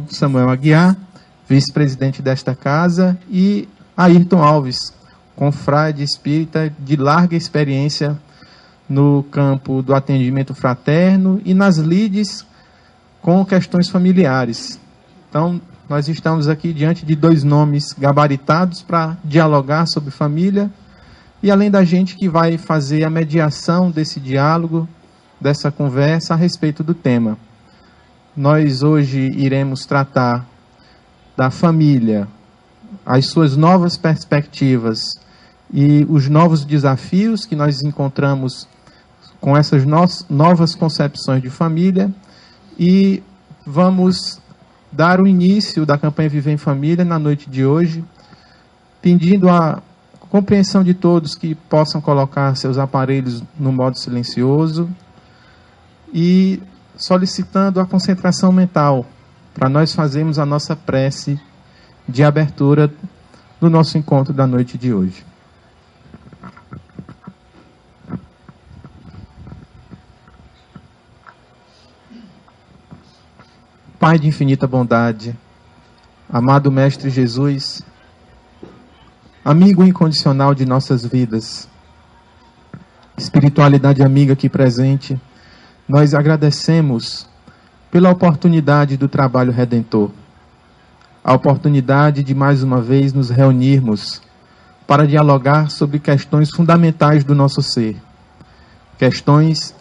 Samuel Aguiar, vice-presidente desta casa, e Ayrton Alves, confrade espírita de larga experiência no campo do atendimento fraterno e nas lides com questões familiares. Então, nós estamos aqui diante de dois nomes gabaritados para dialogar sobre família, e além da gente que vai fazer a mediação desse diálogo, dessa conversa a respeito do tema. Nós hoje iremos tratar da família, as suas novas perspectivas e os novos desafios que nós encontramos com essas novas concepções de família, e vamos dar o início da campanha Viver em Família na noite de hoje, pedindo a compreensão de todos que possam colocar seus aparelhos no modo silencioso e solicitando a concentração mental para nós fazermos a nossa prece de abertura do nosso encontro da noite de hoje. Pai de infinita bondade, amado Mestre Jesus, amigo incondicional de nossas vidas, espiritualidade amiga aqui presente, nós agradecemos pela oportunidade do trabalho redentor, a oportunidade de mais uma vez nos reunirmos para dialogar sobre questões fundamentais do nosso ser, questões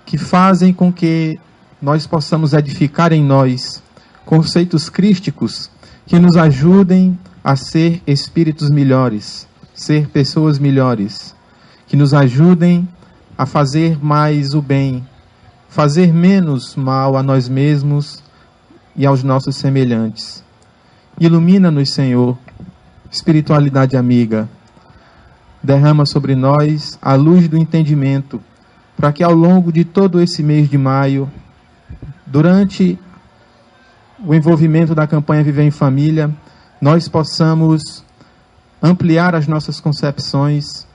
que fazem com que nós possamos edificar em nós conceitos crísticos que nos ajudem a ser espíritos melhores, ser pessoas melhores, que nos ajudem a fazer mais o bem, fazer menos mal a nós mesmos e aos nossos semelhantes. Ilumina-nos, Senhor, espiritualidade amiga, derrama sobre nós a luz do entendimento, para que ao longo de todo esse mês de maio, durante o envolvimento da campanha Viver em Família, nós possamos ampliar as nossas concepções,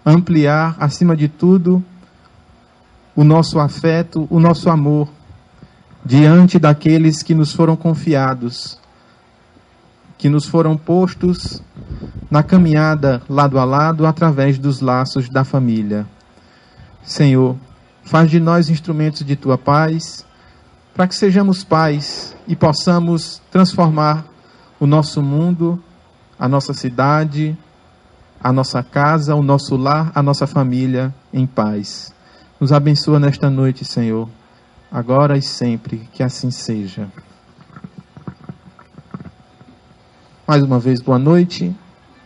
ampliar, acima de tudo, o nosso afeto, o nosso amor, diante daqueles que nos foram confiados, que nos foram postos na caminhada lado a lado, através dos laços da família. Senhor, faz de nós instrumentos de Tua paz, para que sejamos pais e possamos transformar o nosso mundo, a nossa cidade, a nossa casa, o nosso lar, a nossa família em paz. Nos abençoa nesta noite, Senhor, agora e sempre, que assim seja. Mais uma vez, boa noite.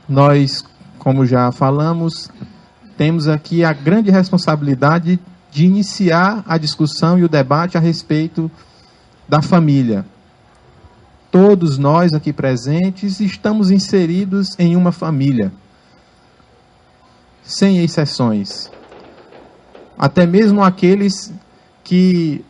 Nós, como já falamos, temos aqui a grande responsabilidade de iniciar a discussão e o debate a respeito da família. Todos nós aqui presentes estamos inseridos em uma família, sem exceções. Até mesmo aqueles que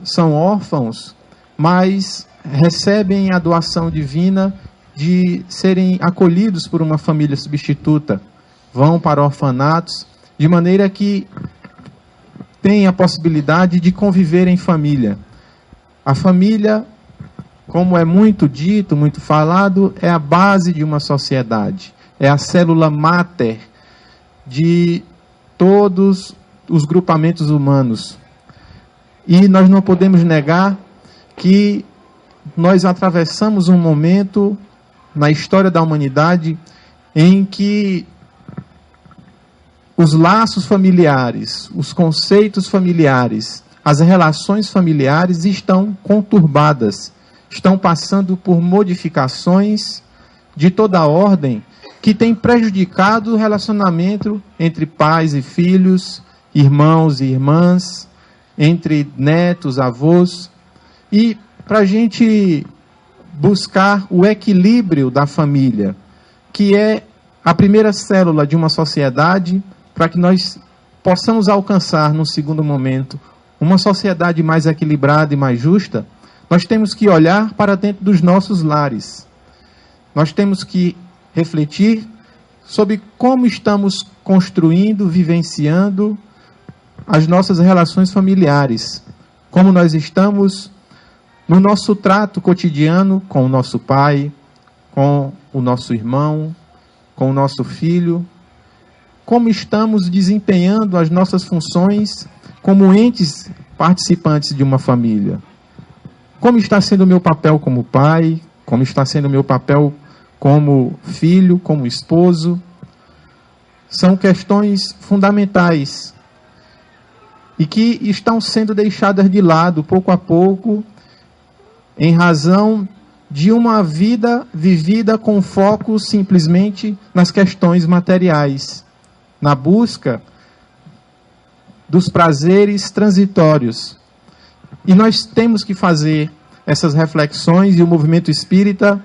são órfãos, mas recebem a doação divina de serem acolhidos por uma família substituta, vão para orfanatos, de maneira que têm a possibilidade de conviver em família. A família, como é muito dito, muito falado, é a base de uma sociedade, é a célula máter de todos os grupamentos humanos. E nós não podemos negar que nós atravessamos um momento na história da humanidade em que os laços familiares, os conceitos familiares, as relações familiares estão conturbadas, estão passando por modificações de toda a ordem que têm prejudicado o relacionamento entre pais e filhos, irmãos e irmãs, entre netos, avós. E para a gente buscar o equilíbrio da família, que é a primeira célula de uma sociedade, para que nós possamos alcançar, num segundo momento, uma sociedade mais equilibrada e mais justa, nós temos que olhar para dentro dos nossos lares. Nós temos que refletir sobre como estamos construindo, vivenciando as nossas relações familiares, como nós estamos no nosso trato cotidiano com o nosso pai, com o nosso irmão, com o nosso filho, como estamos desempenhando as nossas funções como entes participantes de uma família. Como está sendo o meu papel como pai, como está sendo o meu papel como filho, como esposo. São questões fundamentais e que estão sendo deixadas de lado pouco a pouco em razão de uma vida vivida com foco simplesmente nas questões materiais, na busca dos prazeres transitórios. E nós temos que fazer essas reflexões, e o movimento espírita,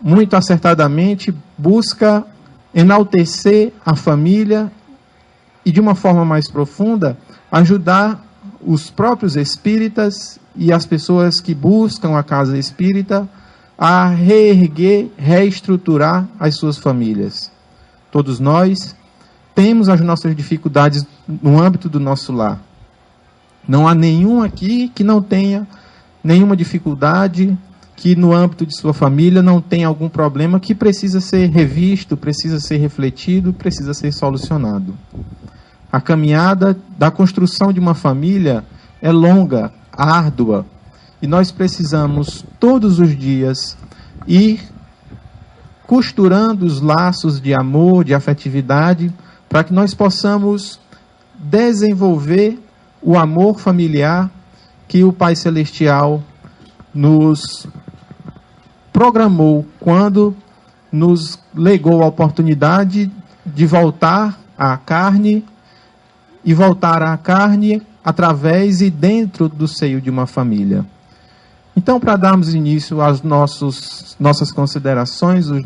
muito acertadamente, busca enaltecer a família e, de uma forma mais profunda, ajudar os próprios espíritas e as pessoas que buscam a casa espírita a reerguer, reestruturar as suas famílias. Todos nós temos as nossas dificuldades no âmbito do nosso lar. Não há nenhum aqui que não tenha nenhuma dificuldade, que no âmbito de sua família não tenha algum problema que precisa ser revisto, precisa ser refletido, precisa ser solucionado. A caminhada da construção de uma família é longa, árdua, e nós precisamos todos os dias ir costurando os laços de amor, de afetividade, para que nós possamos desenvolver o amor familiar que o Pai Celestial nos programou quando nos legou a oportunidade de voltar à carne e voltar à carne através e dentro do seio de uma família. Então, para darmos início às nossas considerações, os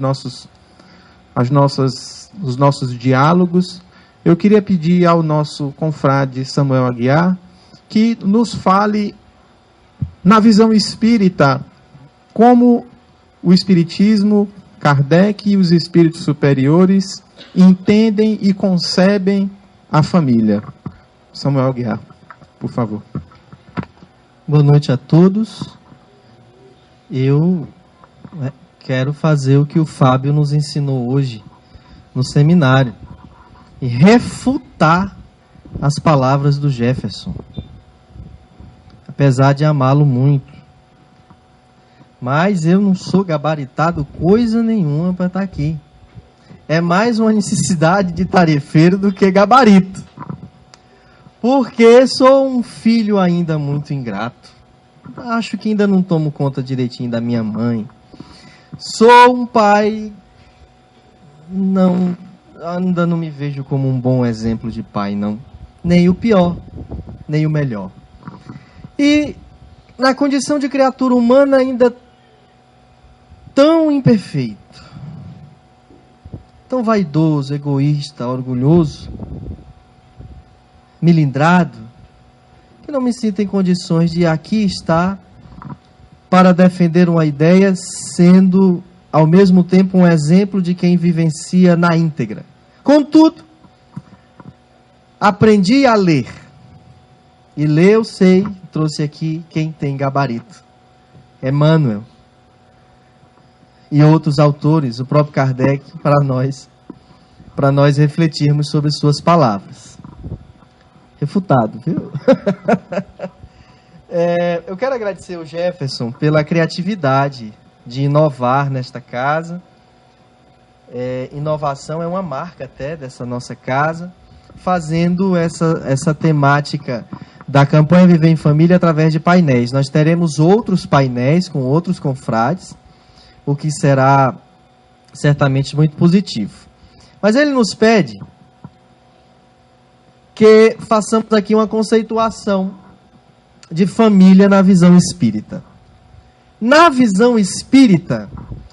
nossos diálogos, eu queria pedir ao nosso confrade Samuel Aguiar que nos fale, na visão espírita, como o Espiritismo, Kardec e os espíritos superiores entendem e concebem a família. Samuel Aguiar, por favor. Boa noite a todos. Eu quero fazer o que o Fábio nos ensinou hoje no seminário e refutar as palavras do Jefferson, apesar de amá-lo muito. Mas eu não sou gabaritado coisa nenhuma para estar aqui. É mais uma necessidade de tarefeiro do que gabarito. Porque sou um filho ainda muito ingrato. Acho que ainda não tomo conta direitinho da minha mãe. Sou um pai... ainda não me vejo como um bom exemplo de pai, não. Nem o pior, nem o melhor. E na condição de criatura humana ainda tão imperfeito, tão vaidoso, egoísta, orgulhoso, milindrado, que não me sinto em condições de aqui estar para defender uma ideia, sendo ao mesmo tempo um exemplo de quem vivencia na íntegra. Contudo, aprendi a ler. E ler eu sei, trouxe aqui quem tem gabarito. Emmanuel. E outros autores, o próprio Kardec, para nós refletirmos sobre suas palavras. Refutado, viu? Eu quero agradecer ao Jefferson pela criatividade de inovar nesta casa. Inovação é uma marca até dessa nossa casa, fazendo essa temática da campanha Viver em Família através de painéis. Nós teremos outros painéis com outros confrades, o que será certamente muito positivo. Mas ele nos pede que façamos aqui uma conceituação de família na visão espírita. Na visão espírita,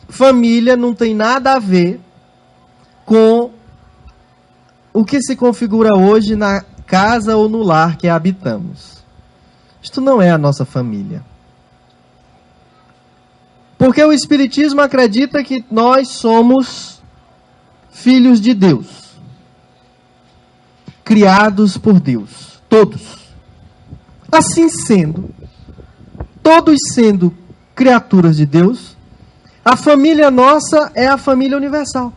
família não tem nada a ver com o que se configura hoje na casa ou no lar que habitamos. Isto não é a nossa família. Porque o Espiritismo acredita que nós somos filhos de Deus, criados por Deus, todos. Assim sendo, todos sendo criaturas de Deus, a família nossa é a família universal.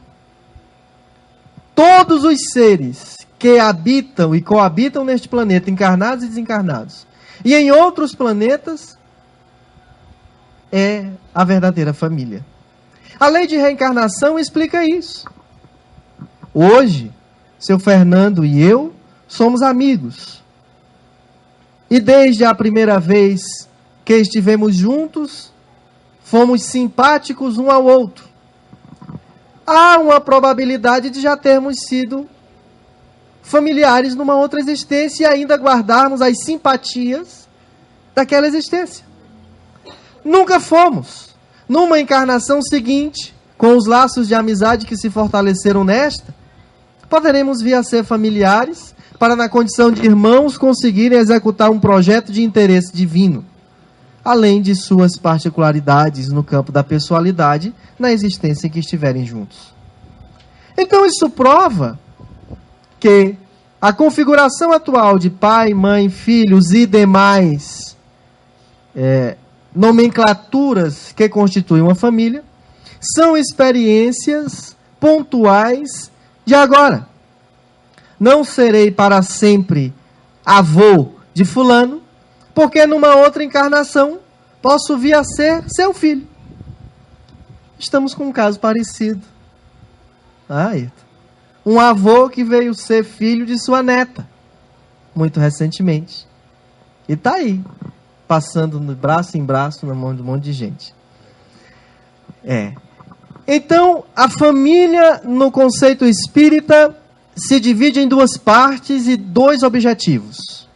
Todos os seres que habitam e coabitam neste planeta, encarnados e desencarnados, e em outros planetas, é a verdadeira família. A lei de reencarnação explica isso. Hoje, seu Fernando e eu somos amigos. E desde a primeira vez que estivemos juntos, fomos simpáticos um ao outro. Há uma probabilidade de já termos sido familiares numa outra existência e ainda guardarmos as simpatias daquela existência. Nunca fomos. Numa encarnação seguinte, com os laços de amizade que se fortaleceram nesta, poderemos vir a ser familiares para, na condição de irmãos, conseguirem executar um projeto de interesse divino, além de suas particularidades no campo da pessoalidade, na existência em que estiverem juntos. Então isso prova que a configuração atual de pai, mãe, filhos e demais nomenclaturas que constituem uma família são experiências pontuais de agora. Não serei para sempre avô de fulano, porque numa outra encarnação posso vir a ser seu filho. Estamos com um caso parecido. Um avô que veio ser filho de sua neta, muito recentemente. E está aí, passando de braço em braço na mão de um monte de gente. Então, a família, no conceito espírita, se divide em duas partes e dois objetivos.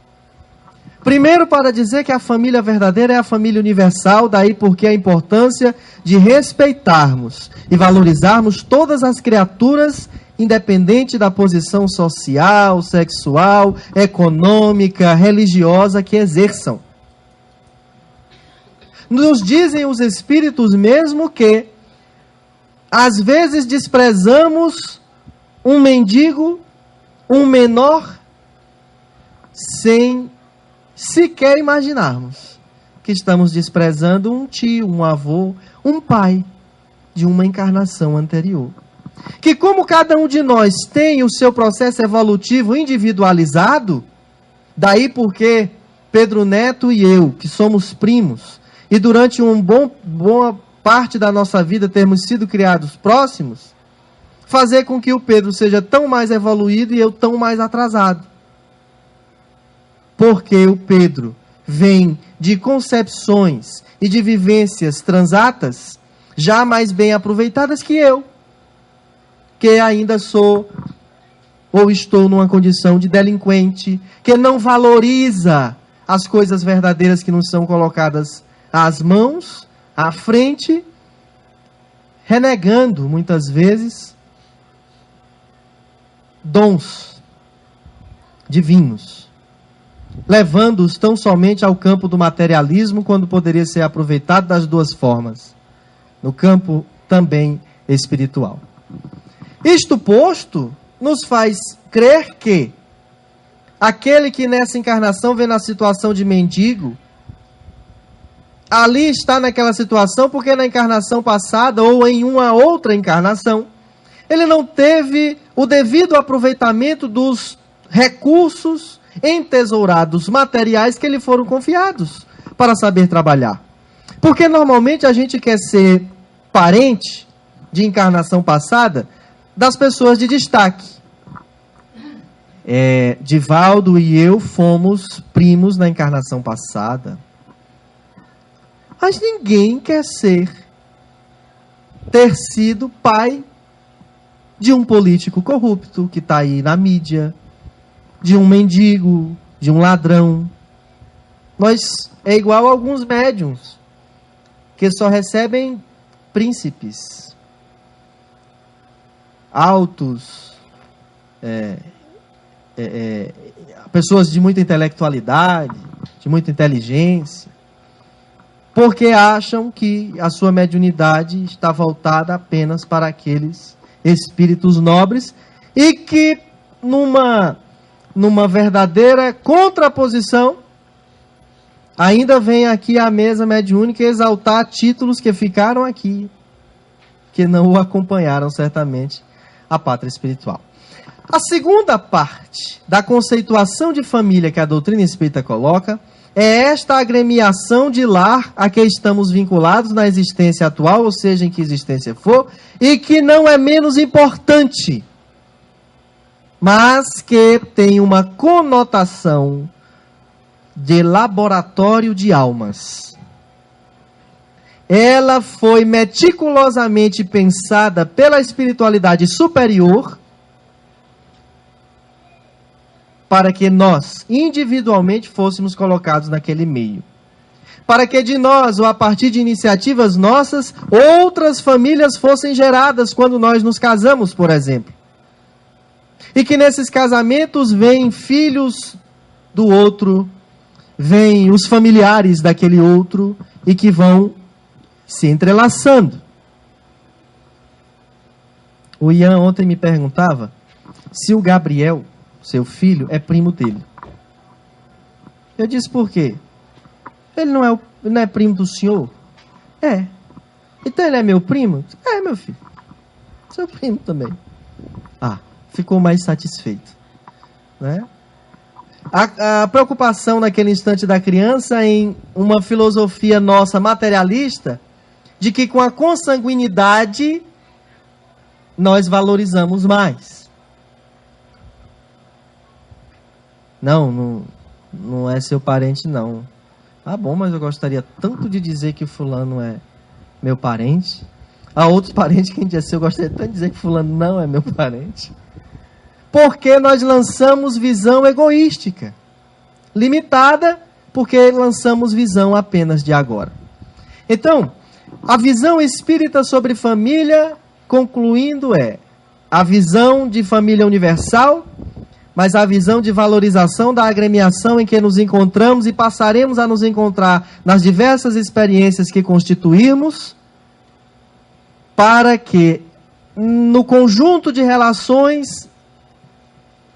Primeiro, para dizer que a família verdadeira é a família universal, daí porque a importância de respeitarmos e valorizarmos todas as criaturas, independente da posição social, sexual, econômica, religiosa que exerçam. Nos dizem os espíritos mesmo que, às vezes, desprezamos um mendigo, um menor, sem sequer imaginarmos que estamos desprezando um tio, um avô, um pai de uma encarnação anterior. Que como cada um de nós tem o seu processo evolutivo individualizado, daí porque Pedro Neto e eu, que somos primos, e durante boa parte da nossa vida termos sido criados próximos, fazer com que o Pedro seja tão mais evoluído e eu tão mais atrasado. Porque o Pedro vem de concepções e de vivências transatas já mais bem aproveitadas que eu, que ainda sou ou estou numa condição de delinquente, que não valoriza as coisas verdadeiras que nos são colocadas às mãos, à frente, renegando muitas vezes dons divinos, levando-os tão somente ao campo do materialismo, quando poderia ser aproveitado das duas formas, no campo também espiritual. Isto posto, nos faz crer que aquele que nessa encarnação vê na situação de mendigo, ali está naquela situação porque na encarnação passada ou em uma outra encarnação, ele não teve o devido aproveitamento dos recursos entesourados materiais que lhe foram confiados para saber trabalhar. Porque normalmente a gente quer ser parente de encarnação passada das pessoas de destaque. Divaldo e eu fomos primos na encarnação passada. Mas ninguém quer ter sido pai de um político corrupto que está aí na mídia, de um mendigo, de um ladrão. É igual a alguns médiuns que só recebem príncipes, altos, pessoas de muita intelectualidade, de muita inteligência, porque acham que a sua mediunidade está voltada apenas para aqueles espíritos nobres e que numa verdadeira contraposição ainda vem aqui à mesa mediúnica exaltar títulos que ficaram aqui, que não o acompanharam certamente a pátria espiritual. A segunda parte da conceituação de família que a doutrina espírita coloca é esta agremiação de lar a que estamos vinculados na existência atual, ou seja, em que existência for, e que não é menos importante, mas que tem uma conotação de laboratório de almas. Ela foi meticulosamente pensada pela espiritualidade superior para que nós, individualmente, fôssemos colocados naquele meio. Para que de nós, ou a partir de iniciativas nossas, outras famílias fossem geradas quando nós nos casamos, por exemplo. E que nesses casamentos vêm filhos do outro, vêm os familiares daquele outro, e que vão se entrelaçando. O Ian ontem me perguntava se o Gabriel, seu filho, é primo dele. Eu disse, por quê? Ele não é primo do senhor? É. Então ele é meu primo? É, meu filho. Seu primo também. Ah, ficou mais satisfeito. Né? A preocupação naquele instante da criança em uma filosofia nossa materialista, de que com a consanguinidade nós valorizamos mais. Não é seu parente, não. Ah, bom, mas eu gostaria tanto de dizer que fulano é meu parente. Há outros parentes que a gente diz, eu gostaria tanto de dizer que fulano não é meu parente. Porque nós lançamos visão egoística. Limitada, porque lançamos visão apenas de agora. Então, a visão espírita sobre família, concluindo, é a visão de família universal, mas a visão de valorização da agremiação em que nos encontramos e passaremos a nos encontrar nas diversas experiências que constituímos, para que, no conjunto de relações,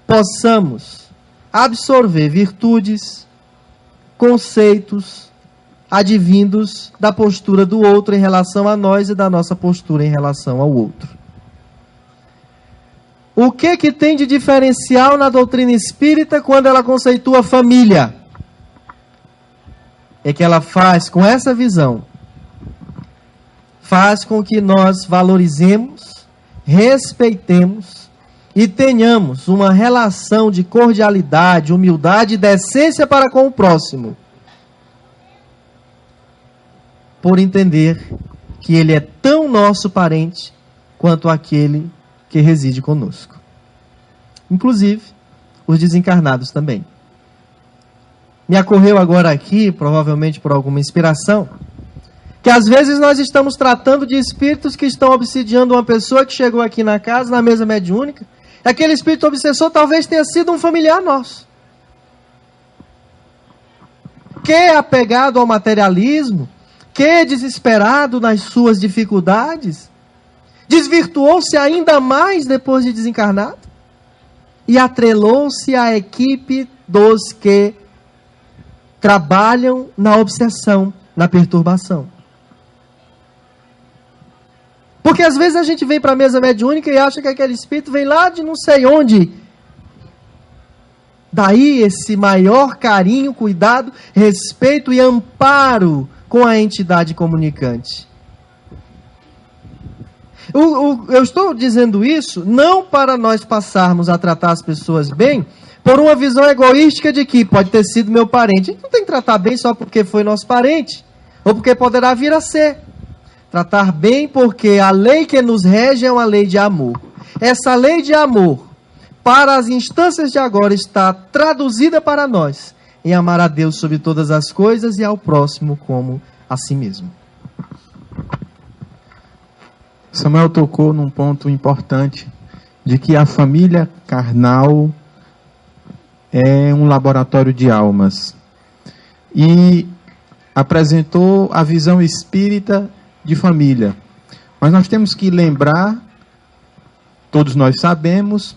possamos absorver virtudes, conceitos, advindos da postura do outro em relação a nós e da nossa postura em relação ao outro. O que tem de diferencial na doutrina espírita quando ela conceitua família? É que ela faz, com essa visão, faz com que nós valorizemos, respeitemos e tenhamos uma relação de cordialidade, humildade e decência para com o próximo. Por entender que ele é tão nosso parente quanto aquele que reside conosco. Inclusive, os desencarnados também. Me ocorreu agora aqui, provavelmente por alguma inspiração, que às vezes nós estamos tratando de espíritos que estão obsidiando uma pessoa que chegou aqui na casa, na mesa mediúnica, e aquele espírito obsessor talvez tenha sido um familiar nosso. Que é apegado ao materialismo, que é desesperado nas suas dificuldades, desvirtuou-se ainda mais depois de desencarnado e atrelou-se à equipe dos que trabalham na obsessão, na perturbação. Porque às vezes a gente vem para a mesa mediúnica e acha que aquele espírito vem lá de não sei onde. Daí esse maior carinho, cuidado, respeito e amparo com a entidade comunicante. Eu estou dizendo isso não para nós passarmos a tratar as pessoas bem por uma visão egoística de que pode ter sido meu parente. A gente não tem que tratar bem só porque foi nosso parente, ou porque poderá vir a ser. Tratar bem porque a lei que nos rege é uma lei de amor. Essa lei de amor, para as instâncias de agora, está traduzida para nós em amar a Deus sobre todas as coisas e ao próximo como a si mesmo. Samuel tocou num ponto importante, de que a família carnal é um laboratório de almas. E apresentou a visão espírita de família. Mas nós temos que lembrar, todos nós sabemos,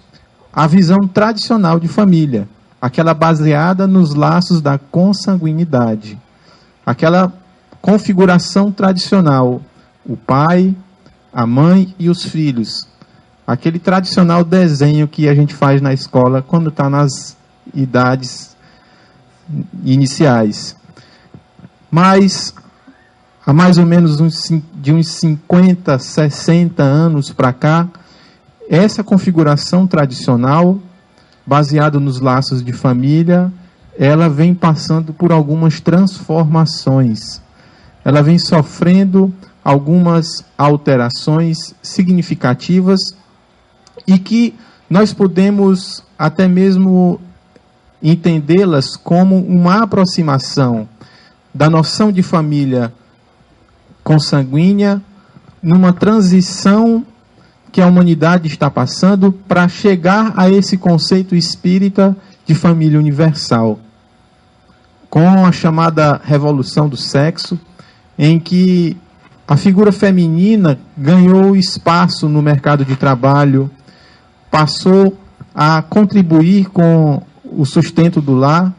a visão tradicional de família, aquela baseada nos laços da consanguinidade. aquela configuração tradicional, o pai, a mãe e os filhos. Aquele tradicional desenho que a gente faz na escola quando está nas idades iniciais. Mas, há mais ou menos de uns 50, 60 anos para cá, essa configuração tradicional, baseada nos laços de família, ela vem passando por algumas transformações. Ela vem sofrendo algumas alterações significativas e que nós podemos até mesmo entendê-las como uma aproximação da noção de família consanguínea numa transição que a humanidade está passando para chegar a esse conceito espírita de família universal, com a chamada revolução do sexo, em que a figura feminina ganhou espaço no mercado de trabalho, passou a contribuir com o sustento do lar,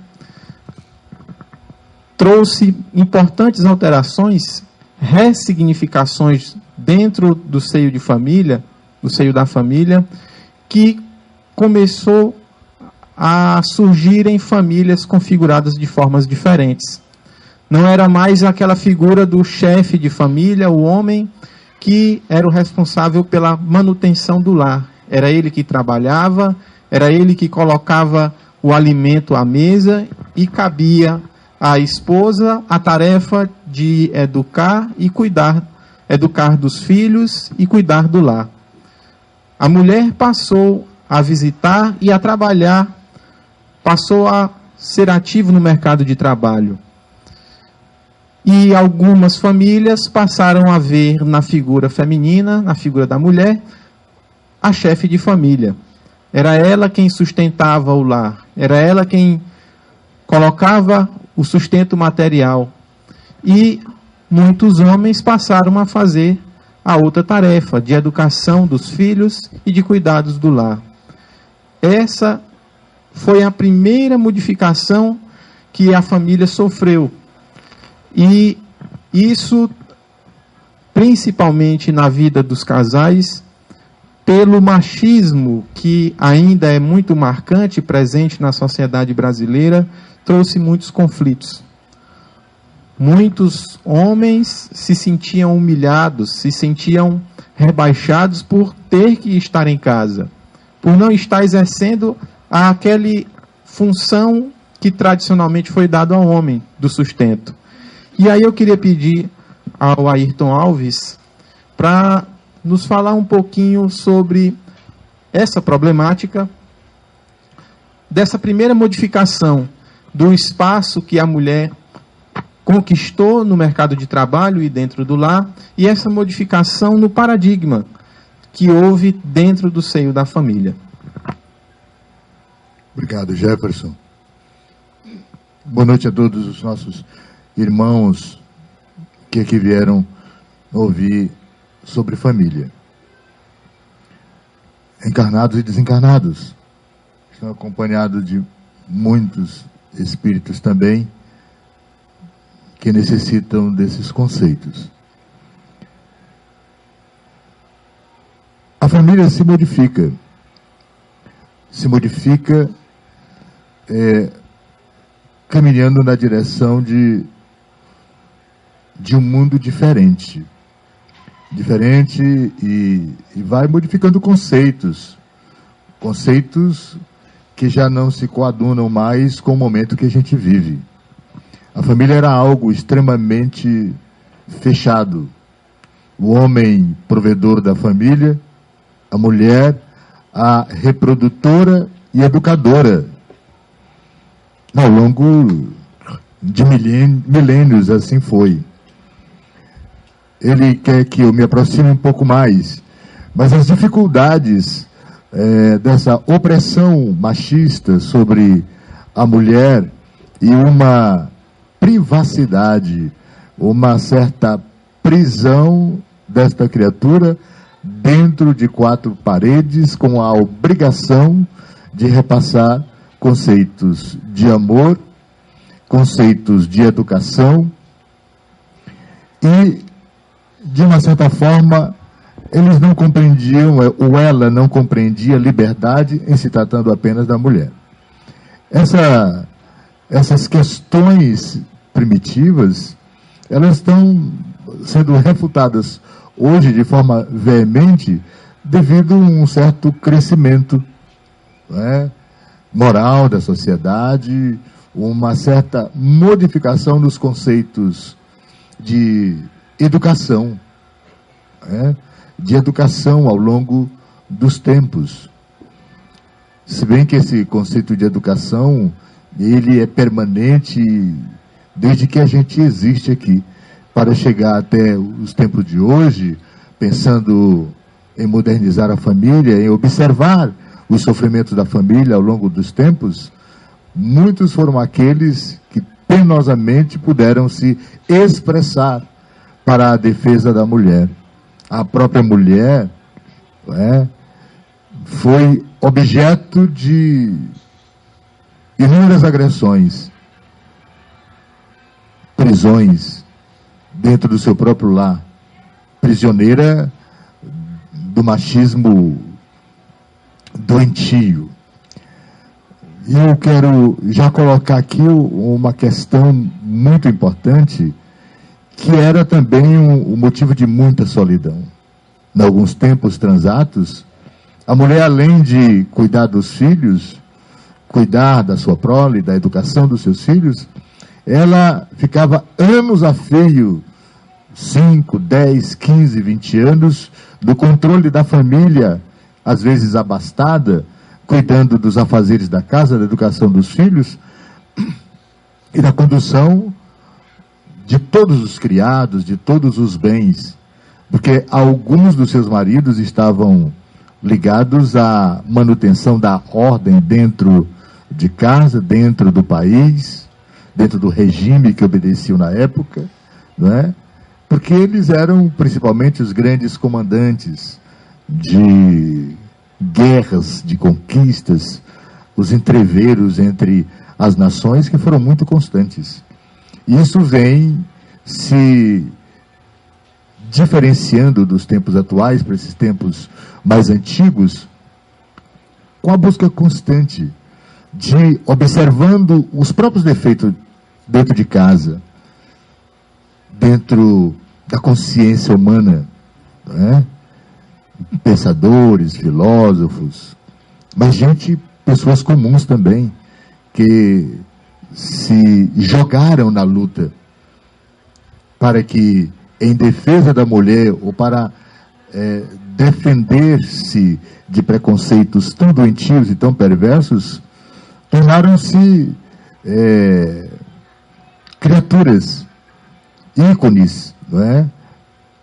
trouxe importantes alterações, ressignificações dentro do seio de família, do seio da família, que começou a surgir em famílias configuradas de formas diferentes. Não era mais aquela figura do chefe de família, o homem, que era o responsável pela manutenção do lar. Era ele que trabalhava, era ele que colocava o alimento à mesa e cabia à esposa a tarefa de educar dos filhos e cuidar do lar. A mulher passou a visitar e a trabalhar, passou a ser ativo no mercado de trabalho. E algumas famílias passaram a ver na figura feminina, na figura da mulher, a chefe de família. Era ela quem sustentava o lar, era ela quem colocava o sustento material. E muitos homens passaram a fazer a outra tarefa, de educação dos filhos e de cuidados do lar. Essa foi a primeira modificação que a família sofreu. E isso, principalmente na vida dos casais, pelo machismo que ainda é muito marcante, presente na sociedade brasileira, trouxe muitos conflitos. Muitos homens se sentiam humilhados, se sentiam rebaixados por ter que estar em casa, por não estar exercendo aquela função que tradicionalmente foi dada ao homem, do sustento. E aí eu queria pedir ao Ayrton Alves para nos falar um pouquinho sobre essa problemática, dessa primeira modificação do espaço que a mulher conquistou no mercado de trabalho e dentro do lar, e essa modificação no paradigma que houve dentro do seio da família. Obrigado, Jefferson. Boa noite a todos os nossos irmãos que aqui vieram ouvir sobre família. Encarnados e desencarnados. Estão acompanhados de muitos espíritos também que necessitam desses conceitos. A família se modifica. Se modifica caminhando na direção de um mundo diferente. Diferente e vai modificando conceitos. Conceitos que já não se coadunam mais com o momento que a gente vive. A família era algo extremamente fechado. O homem, provedor da família, a mulher, a reprodutora e educadora. Ao longo de milênios, assim foi. Ele quer que eu me aproxime um pouco mais, mas as dificuldades dessa opressão machista sobre a mulher e uma privacidade, uma certa prisão desta criatura dentro de quatro paredes, com a obrigação de repassar conceitos de amor, conceitos de educação, E, de uma certa forma, eles não compreendiam, ou ela não compreendia liberdade em se tratando apenas da mulher. Essas questões primitivas, elas estão sendo refutadas hoje de forma veemente devido a um certo crescimento, né, moral da sociedade, uma certa modificação nos conceitos de educação, né, de educação ao longo dos tempos. Se bem que esse conceito de educação, ele é permanente desde que a gente existe aqui, para chegar até os tempos de hoje, pensando em modernizar a família, em observar os sofrimentos da família ao longo dos tempos. Muitos foram aqueles que penosamente puderam se expressar para a defesa da mulher. A própria mulher foi objeto de inúmeras agressões, prisões dentro do seu próprio lar, prisioneira do machismo doentio. E eu quero já colocar aqui uma questão muito importante, que era também um motivo de muita solidão. Em alguns tempos transatos, a mulher, além de cuidar dos filhos, cuidar da sua prole, da educação dos seus filhos, ela ficava anos a fio, 5, 10, 15, 20 anos, do controle da família, às vezes abastada, cuidando dos afazeres da casa, da educação dos filhos e da condução de todos os criados, de todos os bens, porque alguns dos seus maridos estavam ligados à manutenção da ordem dentro de casa, dentro do país, dentro do regime que obedeciam na época, não é? Porque eles eram principalmente os grandes comandantes de guerras, de conquistas, os entreveros entre as nações que foram muito constantes. Isso vem se diferenciando dos tempos atuais para esses tempos mais antigos, com a busca constante de observando os próprios defeitos dentro de casa, dentro da consciência humana, né? Pensadores, filósofos, mas pessoas comuns também, que se jogaram na luta para que, em defesa da mulher, ou para defender-se de preconceitos tão doentios e tão perversos, tornaram-se criaturas, ícones, não é?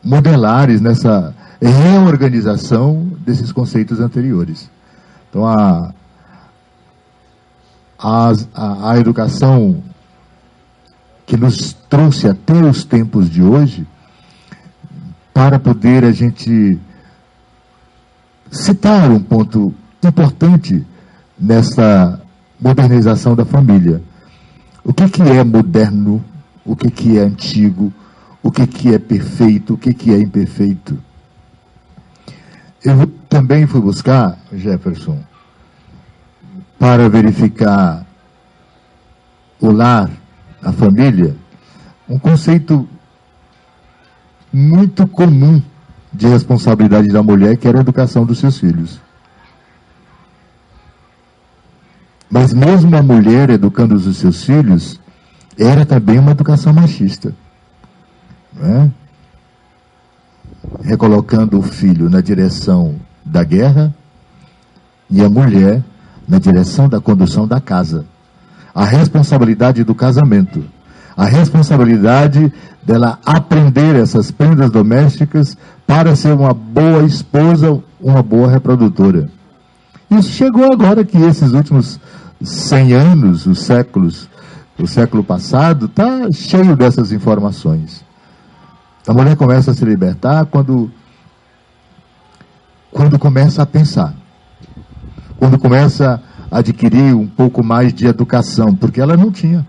Modelares nessa reorganização desses conceitos anteriores. Então, a educação que nos trouxe até os tempos de hoje, para poder a gente citar um ponto importante nessa modernização da família. O que é moderno? O que é antigo? O que é perfeito? O que é imperfeito? Eu também fui buscar, Jefferson, para verificar o lar, a família, um conceito muito comum de responsabilidade da mulher, que era a educação dos seus filhos. Mas mesmo a mulher educando os seus filhos, era também uma educação machista, não é? Recolocando o filho na direção da guerra e a mulher na direção da condução da casa. A responsabilidade do casamento, a responsabilidade dela aprender essas prendas domésticas para ser uma boa esposa, uma boa reprodutora. Isso chegou agora que esses últimos 100 anos, o século passado, está cheio dessas informações. A mulher começa a se libertar quando começa a pensar, quando começa a adquirir um pouco mais de educação, porque ela não tinha.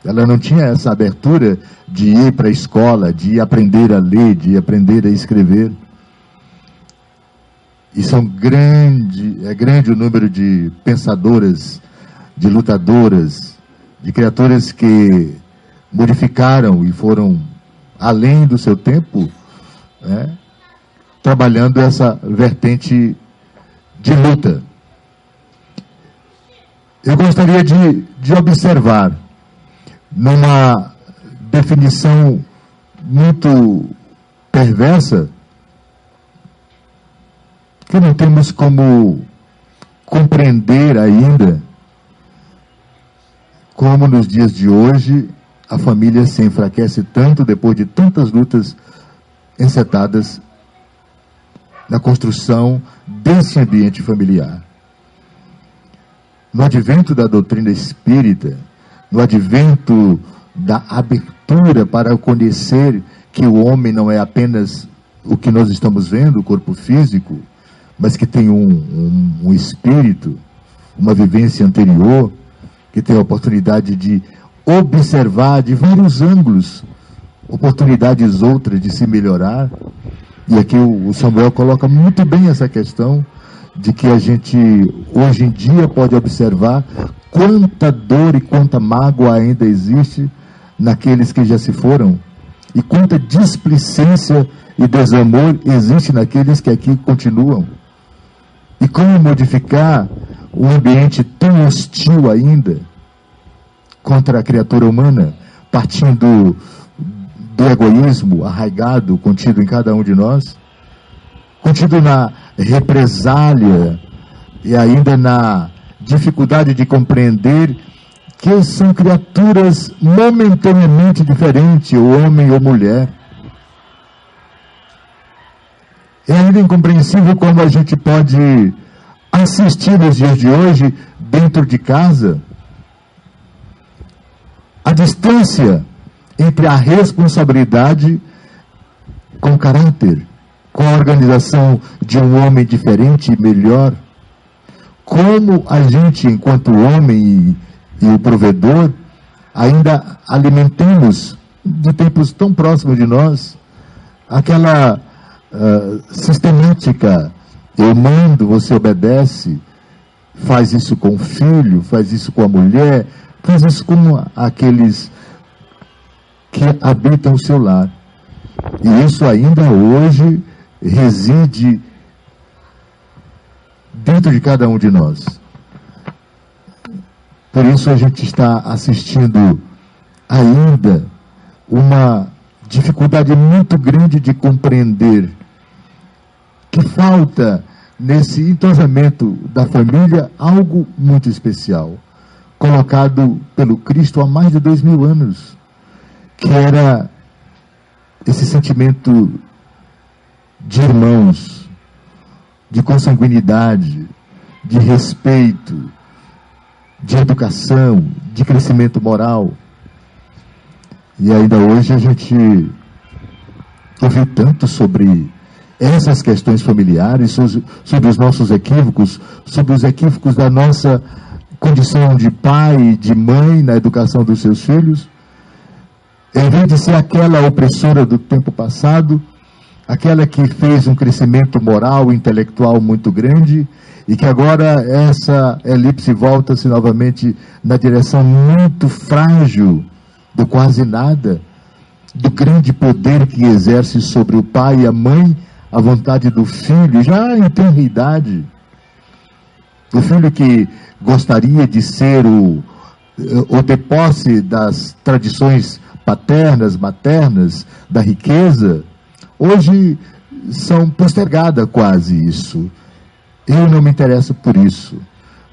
Ela não tinha essa abertura de ir para a escola, de aprender a ler, de aprender a escrever. E é grande o número de pensadoras, de lutadoras, de criaturas que modificaram e foram além do seu tempo, né, trabalhando essa vertente de luta. Eu gostaria de observar, numa definição muito perversa, que não temos como compreender ainda como nos dias de hoje a família se enfraquece tanto depois de tantas lutas encetadas na construção desse ambiente familiar. No advento da doutrina espírita, no advento da abertura para conhecer que o homem não é apenas o que nós estamos vendo, o corpo físico, mas que tem um espírito, uma vivência anterior, que tem a oportunidade de observar de vários ângulos, oportunidades outras de se melhorar. E aqui o Samuel coloca muito bem essa questão de que a gente, hoje em dia, pode observar quanta dor e quanta mágoa ainda existe naqueles que já se foram, e quanta displicência e desamor existe naqueles que aqui continuam. E como modificar um ambiente tão hostil ainda contra a criatura humana, partindo do egoísmo arraigado, contido em cada um de nós, contido na represália e ainda na dificuldade de compreender que são criaturas momentaneamente diferentes, ou homem ou mulher. É ainda incompreensível como a gente pode assistir nos dias de hoje, dentro de casa, a distância entre a responsabilidade com o caráter, com a organização de um homem diferente e melhor. Como a gente, enquanto homem e o provedor, ainda alimentamos, de tempos tão próximos de nós, aquela sistemática: eu mando, você obedece, faz isso com o filho, faz isso com a mulher, faz isso com aqueles que habitam o seu lar. E isso ainda hoje reside dentro de cada um de nós. Por isso a gente está assistindo ainda uma dificuldade muito grande de compreender que falta nesse entrosamento da família algo muito especial, colocado pelo Cristo há mais de 2000 anos, que era esse sentimento de irmãos, de consanguinidade, de respeito, de educação, de crescimento moral. E ainda hoje a gente ouviu tanto sobre essas questões familiares, sobre os nossos equívocos, sobre os equívocos da nossa condição de pai e de mãe na educação dos seus filhos. Em vez de ser aquela opressora do tempo passado, aquela que fez um crescimento moral e intelectual muito grande, e que agora essa elipse volta-se novamente na direção muito frágil do quase nada, do grande poder que exerce sobre o pai e a mãe, a vontade do filho, já em tenra idade. O filho que gostaria de ser ou ter posse das tradições paternas, maternas, da riqueza, hoje são postergadas quase isso. Eu não me interesso por isso.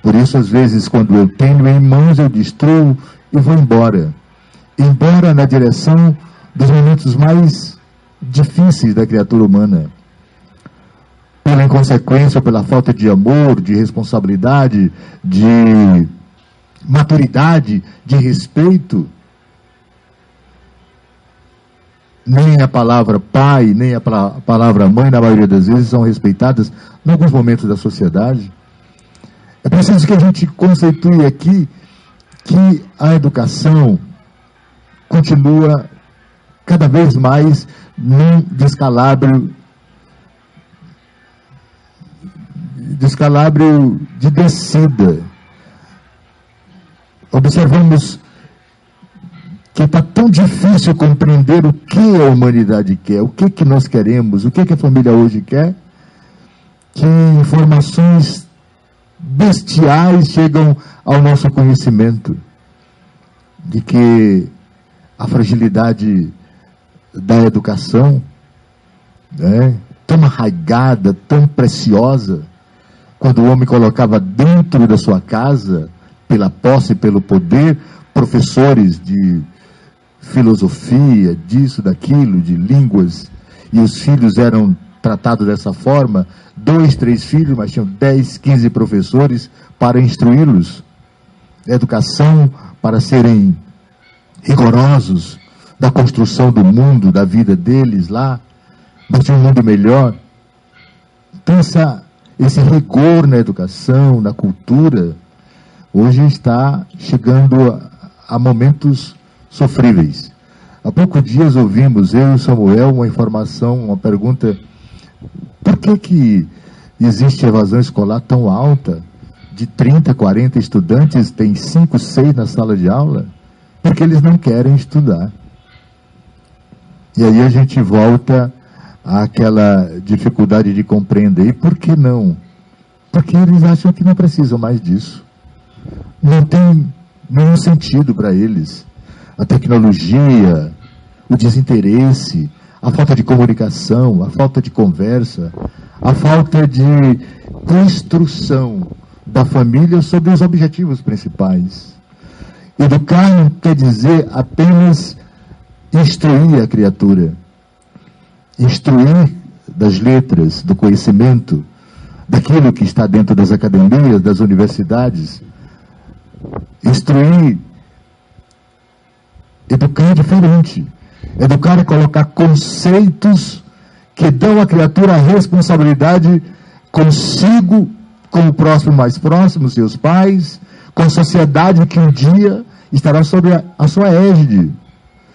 Por isso, às vezes, quando eu tenho em mãos, eu destruo e vou embora. Embora na direção dos momentos mais difíceis da criatura humana. Pela inconsequência, pela falta de amor, de responsabilidade, de maturidade, de respeito. Nem a palavra pai, nem a palavra mãe, na maioria das vezes, são respeitadas em alguns momentos da sociedade. É preciso que a gente conceitue aqui que a educação continua cada vez mais num descalabro de descida. Observamos que está tão difícil compreender o que a humanidade quer, o que nós queremos, o que a família hoje quer, que informações bestiais chegam ao nosso conhecimento, de que a fragilidade da educação, né, tão arraigada, tão preciosa, quando o homem colocava dentro da sua casa, pela posse, pelo poder, professores de filosofia, disso, daquilo, de línguas, e os filhos eram tratados dessa forma, 2, 3 filhos, mas tinham 10, 15 professores para instruí-los. Educação para serem rigorosos da construção do mundo, da vida deles lá, mas de um mundo melhor. Então esse rigor na educação, na cultura, hoje está chegando a momentos sofríveis. Há poucos dias ouvimos, eu e o Samuel, uma informação, uma pergunta: por que existe evasão escolar tão alta? De 30, 40 estudantes, tem 5, 6 na sala de aula? Porque eles não querem estudar. E aí a gente volta àquela dificuldade de compreender. E por que não? Porque eles acham que não precisam mais disso. Não tem nenhum sentido para eles. A tecnologia, o desinteresse, a falta de comunicação, a falta de conversa, a falta de construção da família sobre os objetivos principais. Educar não quer dizer apenas instruir a criatura. Instruir das letras, do conhecimento, daquilo que está dentro das academias, das universidades. Instruir, educar é diferente. Educar é colocar conceitos que dão à criatura a responsabilidade consigo, com o próximo mais próximo, seus pais, com a sociedade que um dia estará sob a sua égide,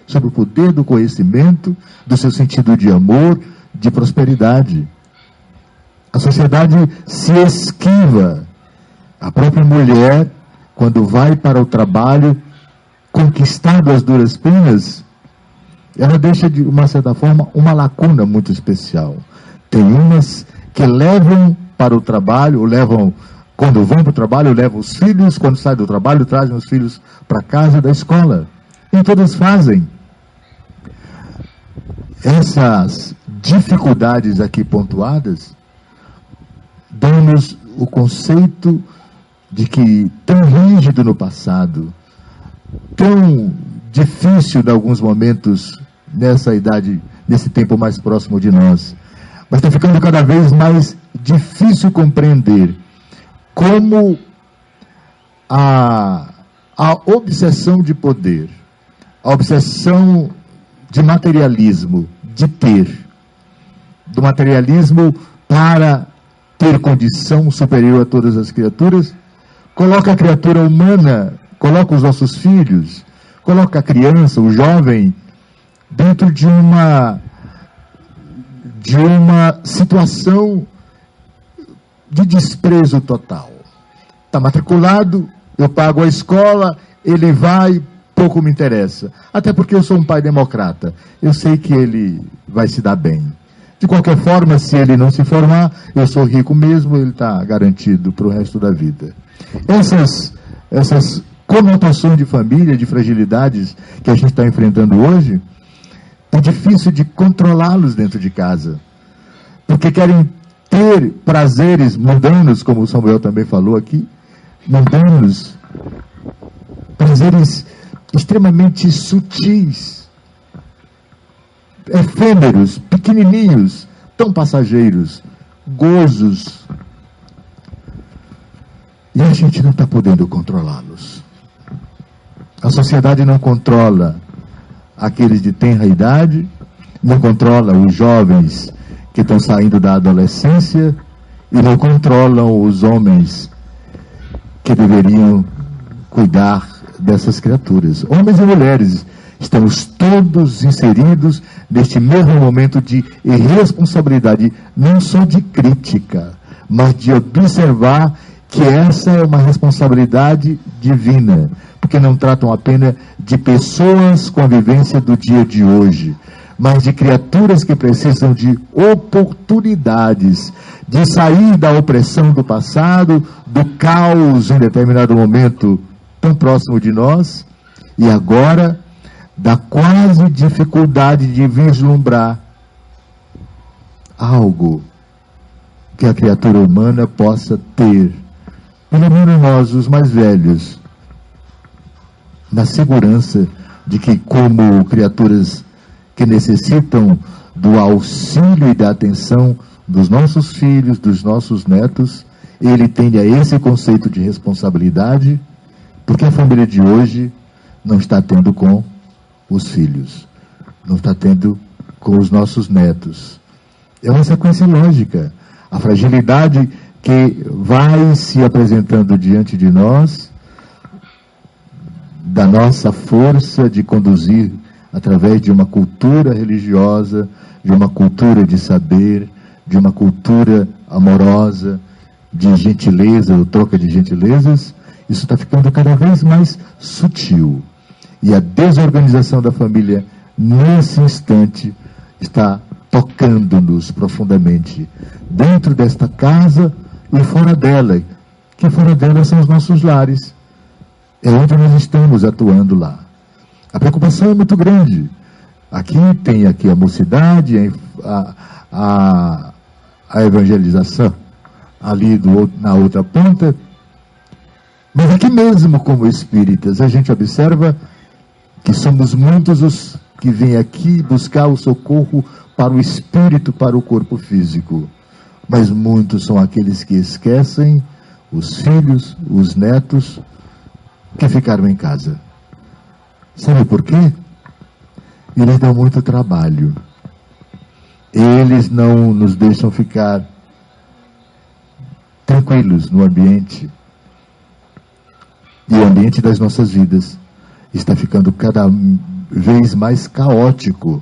sob o poder do conhecimento, do seu sentido de amor, de prosperidade. A sociedade se esquiva. A própria mulher, quando vai para o trabalho, conquistado as duras penas, ela deixa, de uma certa forma, uma lacuna muito especial. Tem umas que levam para o trabalho, quando vão para o trabalho, levam os filhos, quando saem do trabalho, trazem os filhos para casa da escola. E todas fazem. Essas dificuldades aqui pontuadas dão-nos o conceito de que tão rígido no passado, tão difícil em alguns momentos nessa idade, nesse tempo mais próximo de nós, mas está ficando cada vez mais difícil compreender como a obsessão de poder, a obsessão de materialismo, de ter, do materialismo para ter condição superior a todas as criaturas, coloca a criatura humana, coloca os nossos filhos, coloca a criança, o jovem, dentro de uma situação de desprezo total. Está matriculado, eu pago a escola, ele vai, pouco me interessa. Até porque eu sou um pai democrata. Eu sei que ele vai se dar bem. De qualquer forma, se ele não se formar, eu sou rico mesmo, ele está garantido para o resto da vida. Essas conotações de família, de fragilidades que a gente está enfrentando hoje, é difícil de controlá-los dentro de casa. Porque querem ter prazeres mundanos, como o Samuel também falou aqui, mundanos, prazeres extremamente sutis, efêmeros, pequenininhos, tão passageiros, gozos. E a gente não está podendo controlá-los. A sociedade não controla aqueles de tenra idade, não controla os jovens que estão saindo da adolescência e não controlam os homens que deveriam cuidar dessas criaturas. Homens e mulheres Estamos todos inseridos neste mesmo momento de irresponsabilidade, não só de crítica, mas de observar que essa é uma responsabilidade divina, porque não tratam apenas de pessoas com a vivência do dia de hoje, mas de criaturas que precisam de oportunidades de sair da opressão do passado, do caos em determinado momento tão próximo de nós, e agora da quase dificuldade de vislumbrar algo que a criatura humana possa ter, pelo menos nós, os mais velhos, na segurança de que, como criaturas que necessitam do auxílio e da atenção dos nossos filhos, dos nossos netos, ele tenha esse conceito de responsabilidade, porque a família de hoje não está tendo com os filhos, não está tendo com os nossos netos. É uma sequência lógica. A fragilidade que vai se apresentando diante de nós, da nossa força de conduzir através de uma cultura religiosa, de uma cultura de saber, de uma cultura amorosa, de gentileza, ou troca de gentilezas, isso está ficando cada vez mais sutil. E a desorganização da família, nesse instante, está tocando-nos profundamente, dentro desta casa e fora dela, que fora dela são os nossos lares. É onde nós estamos atuando lá. A preocupação é muito grande. Aqui tem a mocidade, a evangelização, ali na outra ponta. Mas aqui mesmo, como espíritas, a gente observa que somos muitos os que vêm aqui buscar o socorro para o espírito, para o corpo físico. Mas muitos são aqueles que esquecem os filhos, os netos, que ficaram em casa. Sabe por quê? Eles dão muito trabalho. Eles não nos deixam ficar tranquilos no ambiente. E o ambiente das nossas vidas está ficando cada vez mais caótico.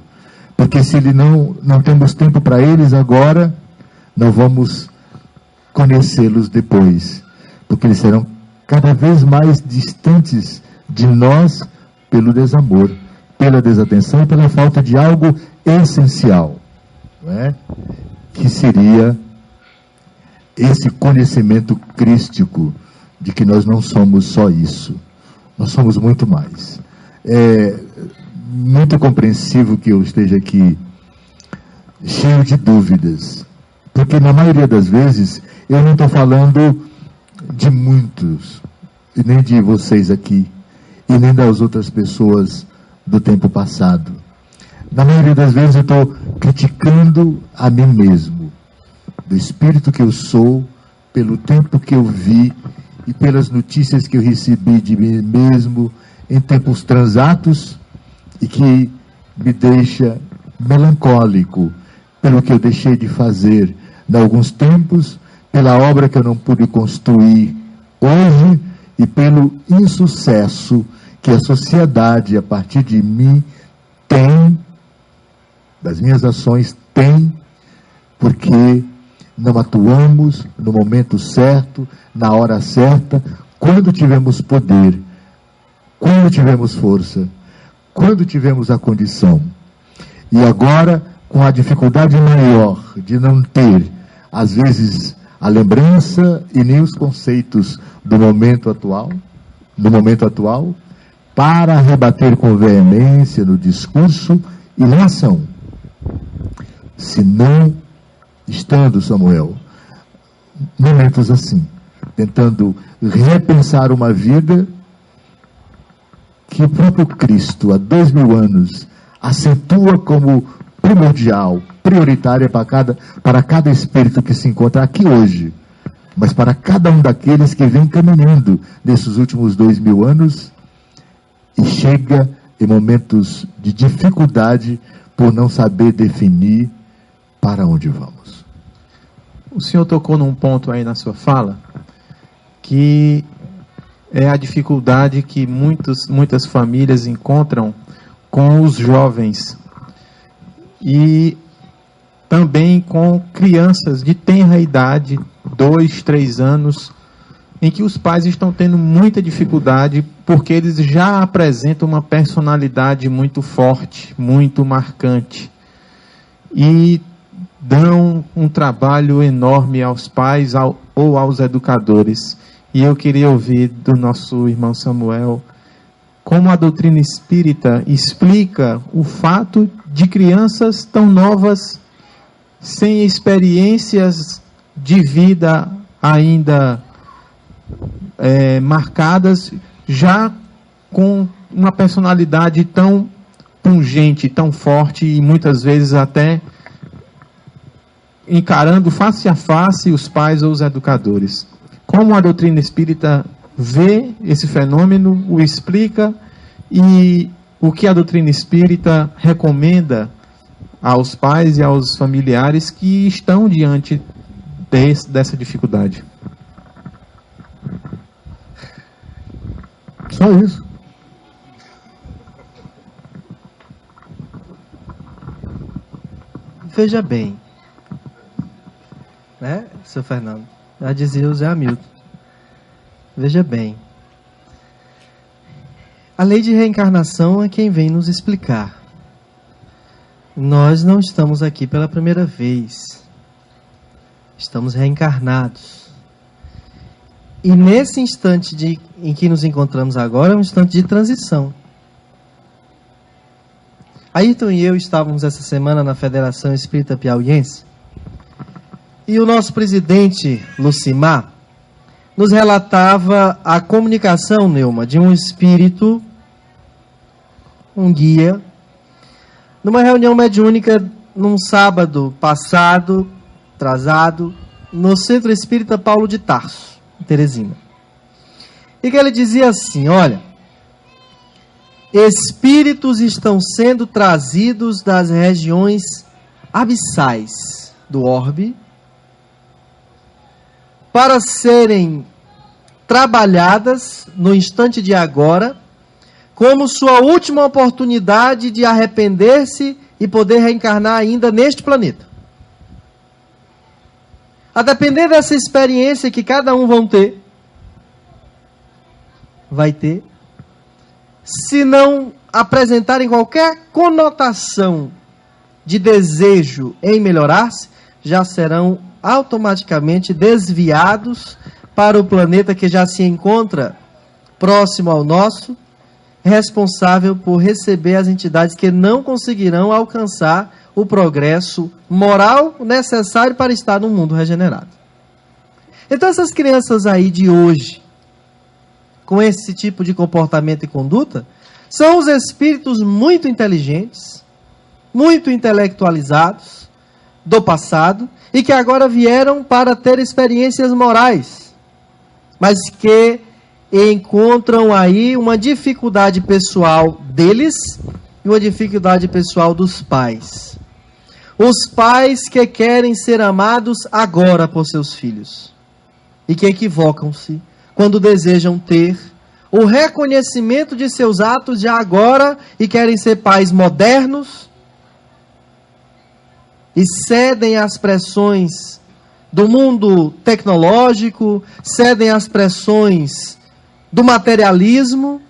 Porque se não temos tempo para eles agora, não vamos conhecê-los depois. Porque eles serão cada vez mais distantes de nós pelo desamor, pela desatenção e pela falta de algo essencial, não é? Que seria esse conhecimento crístico de que nós não somos só isso, nós somos muito mais. É muito compreensivo que eu esteja aqui cheio de dúvidas, porque na maioria das vezes eu não estou falando de muitos, e nem de vocês aqui, e nem das outras pessoas do tempo passado. Na maioria das vezes eu estou criticando a mim mesmo, do espírito que eu sou, pelo tempo que eu vi e pelas notícias que eu recebi de mim mesmo em tempos transatos e que me deixa melancólico pelo que eu deixei de fazer em alguns tempos, pela obra que eu não pude construir hoje e pelo insucesso que a sociedade, a partir de mim, tem, das minhas ações, tem, porque não atuamos no momento certo, na hora certa, quando tivemos poder, quando tivemos força, quando tivemos a condição. E agora, com a dificuldade maior de não ter, às vezes, a lembrança e nem os conceitos do momento atual, para rebater com veemência no discurso e na ação. Se não estando, Samuel, momentos assim, tentando repensar uma vida que o próprio Cristo, há 2000 anos, acentua como primordial, prioritária para cada espírito que se encontra aqui hoje, mas para cada um daqueles que vem caminhando nesses últimos 2000 anos e chega em momentos de dificuldade por não saber definir para onde vamos. O senhor tocou num ponto aí na sua fala, que é a dificuldade que muitas famílias encontram com os jovens e também com crianças de tenra idade, 2, 3 anos, em que os pais estão tendo muita dificuldade porque eles já apresentam uma personalidade muito forte, muito marcante, e dão um trabalho enorme aos pais ou aos educadores. E eu queria ouvir do nosso irmão Samuel como a doutrina espírita explica o fato de crianças tão novas, sem experiências de vida ainda marcadas, já com uma personalidade tão pungente, tão forte e muitas vezes até encarando face a face os pais ou os educadores. Como a doutrina espírita vê esse fenômeno, o explica, e o que a doutrina espírita recomenda aos pais e aos familiares que estão diante dessa dificuldade. Só isso. Veja bem, né, seu Fernando? Já dizia o Zé Hamilton. Veja bem. A lei de reencarnação é quem vem nos explicar. Nós não estamos aqui pela primeira vez. Estamos reencarnados. E nesse instante em que nos encontramos agora, é um instante de transição. Ayrton e eu estávamos essa semana na Federação Espírita Piauiense, e o nosso presidente, Lucimar, nos relatava a comunicação, Neuma, de um espírito, um guia, numa reunião mediúnica num sábado passado, atrasado, no Centro Espírita Paulo de Tarso, em Teresina. E que ele dizia assim: olha, espíritos estão sendo trazidos das regiões abissais do orbe para serem trabalhadas no instante de agora, como sua última oportunidade de arrepender-se e poder reencarnar ainda neste planeta. A depender dessa experiência que cada um vai ter, se não apresentarem qualquer conotação de desejo em melhorar-se, já serão automaticamente desviados para o planeta que já se encontra próximo ao nosso, responsável por receber as entidades que não conseguirão alcançar o progresso moral necessário para estar num mundo regenerado. Então essas crianças aí de hoje, com esse tipo de comportamento e conduta, são os espíritos muito inteligentes, muito intelectualizados do passado, e que agora vieram para ter experiências morais, mas que encontram aí uma dificuldade pessoal deles e uma dificuldade pessoal dos pais. Os pais que querem ser amados agora por seus filhos e que equivocam-se quando desejam ter o reconhecimento de seus atos já agora e querem ser pais modernos e cedem às pressões do mundo tecnológico, cedem às pressões do materialismo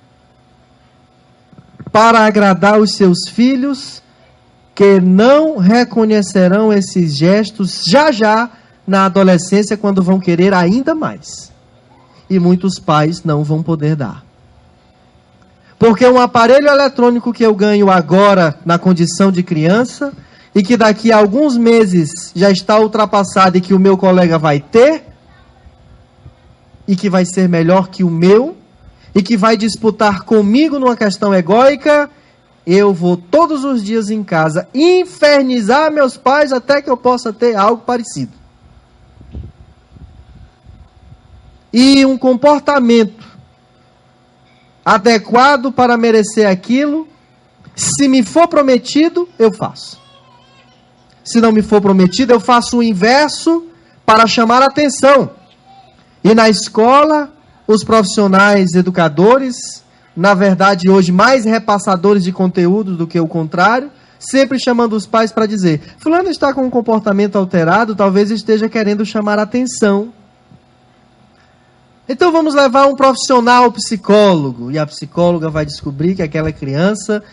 para agradar os seus filhos, que não reconhecerão esses gestos já na adolescência, quando vão querer ainda mais. E muitos pais não vão poder dar. Porque um aparelho eletrônico que eu ganho agora na condição de criança, e que daqui a alguns meses já está ultrapassado e que o meu colega vai ter, e que vai ser melhor que o meu, e que vai disputar comigo numa questão egóica, eu vou todos os dias em casa infernizar meus pais até que eu possa ter algo parecido. E um comportamento adequado para merecer aquilo, se me for prometido, eu faço. Se não me for prometido, eu faço o inverso para chamar a atenção. E na escola, os profissionais educadores na verdade, hoje mais repassadores de conteúdo do que o contrário, sempre chamando os pais para dizer: fulano está com um comportamento alterado, talvez esteja querendo chamar atenção. Então vamos levar um profissional ao psicólogo. E a psicóloga vai descobrir que aquela criança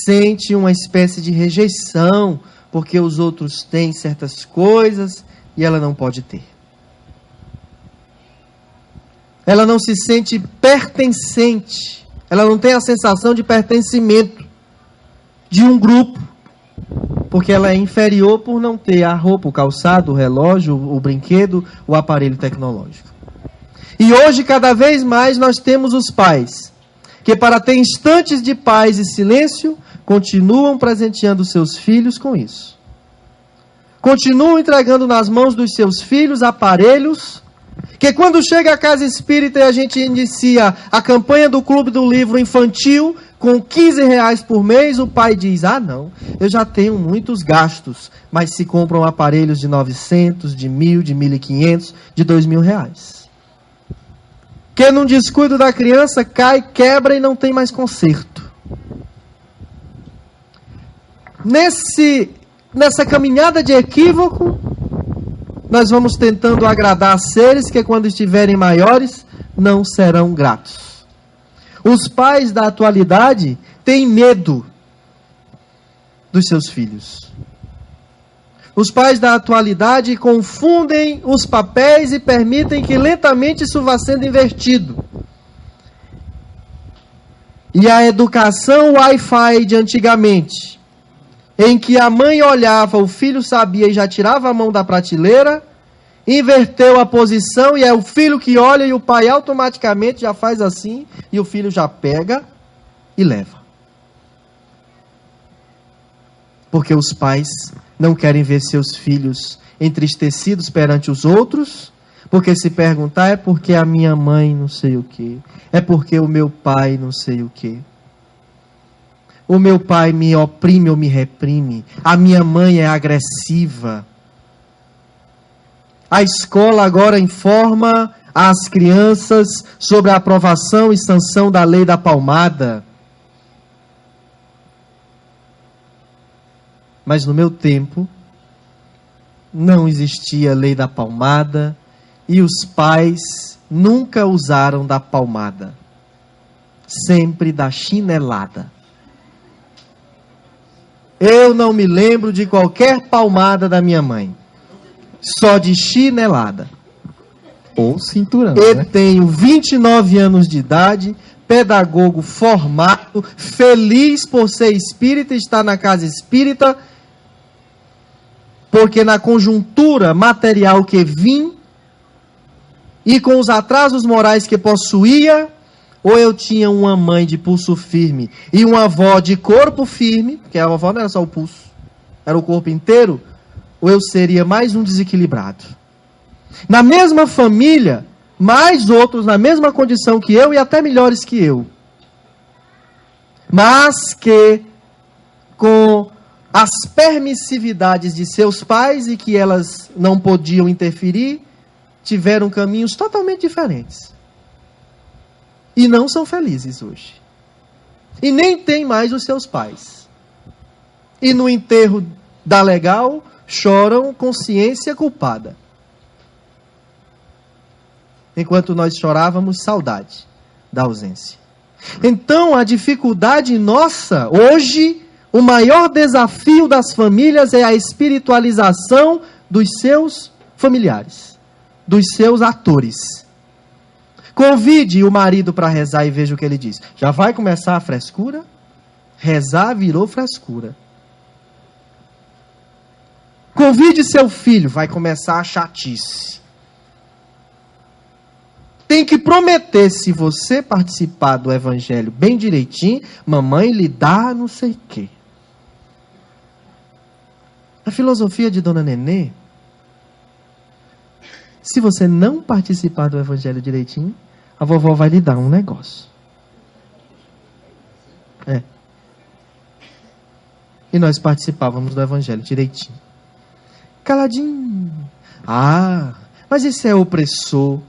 sente uma espécie de rejeição, porque os outros têm certas coisas e ela não pode ter. Ela não se sente pertencente. Ela não tem a sensação de pertencimento de um grupo, porque ela é inferior por não ter a roupa, o calçado, o relógio, o brinquedo, o aparelho tecnológico. E hoje, cada vez mais, nós temos os pais que, para ter instantes de paz e silêncio, continuam presenteando seus filhos com isso. Continuam entregando nas mãos dos seus filhos aparelhos que, quando chega a casa espírita e a gente inicia a campanha do Clube do Livro Infantil, com R$15 por mês, o pai diz: ah, não, eu já tenho muitos gastos, mas se compram aparelhos de 900, de 1.000, de 1.500, de R$2.000. Que num descuido da criança cai, quebra e não tem mais conserto. Nessa caminhada de equívoco, nós vamos tentando agradar seres que, quando estiverem maiores, não serão gratos. Os pais da atualidade têm medo dos seus filhos. Os pais da atualidade confundem os papéis e permitem que lentamente isso vá sendo invertido. E a educação Wi-Fi de antigamente, em que a mãe olhava, o filho sabia e já tirava a mão da prateleira, inverteu a posição e é o filho que olha e o pai automaticamente já faz assim e o filho já pega e leva. Porque os pais não querem ver seus filhos entristecidos perante os outros, porque se perguntar é porque a minha mãe não sei o quê, é porque o meu pai não sei o quê. O meu pai me oprime ou me reprime, a minha mãe é agressiva. A escola agora informa as crianças sobre a aprovação e sanção da lei da palmada. Mas no meu tempo, não existia lei da palmada e os pais nunca usaram da palmada, sempre da chinelada. Eu não me lembro de qualquer palmada da minha mãe, só de chinelada. Ou cinturão, Eu né? tenho 29 anos de idade, pedagogo formado, feliz por ser espírita e estar na casa espírita, porque na conjuntura material que vim e com os atrasos morais que possuía, ou eu tinha uma mãe de pulso firme e uma avó de corpo firme, porque a avó não era só o pulso, era o corpo inteiro, ou eu seria mais um desequilibrado. Na mesma família, mais outros na mesma condição que eu e até melhores que eu. Mas que, com as permissividades de seus pais e que elas não podiam interferir, tiveram caminhos totalmente diferentes. E não são felizes hoje. E nem têm mais os seus pais. E no enterro da legal, choram consciência culpada. Enquanto nós chorávamos saudade da ausência. Então, a dificuldade nossa, hoje, o maior desafio das famílias é a espiritualização dos seus familiares, dos seus atores. Convide o marido para rezar e veja o que ele diz. Já vai começar a frescura? Rezar virou frescura. Convide seu filho, vai começar a chatice. Tem que prometer, se você participar do evangelho bem direitinho, mamãe lhe dá não sei o quê. A filosofia de Dona Nenê, se você não participar do evangelho direitinho, a vovó vai lhe dar um negócio. E nós participávamos do evangelho direitinho. Caladinho. Ah, mas isso é opressor.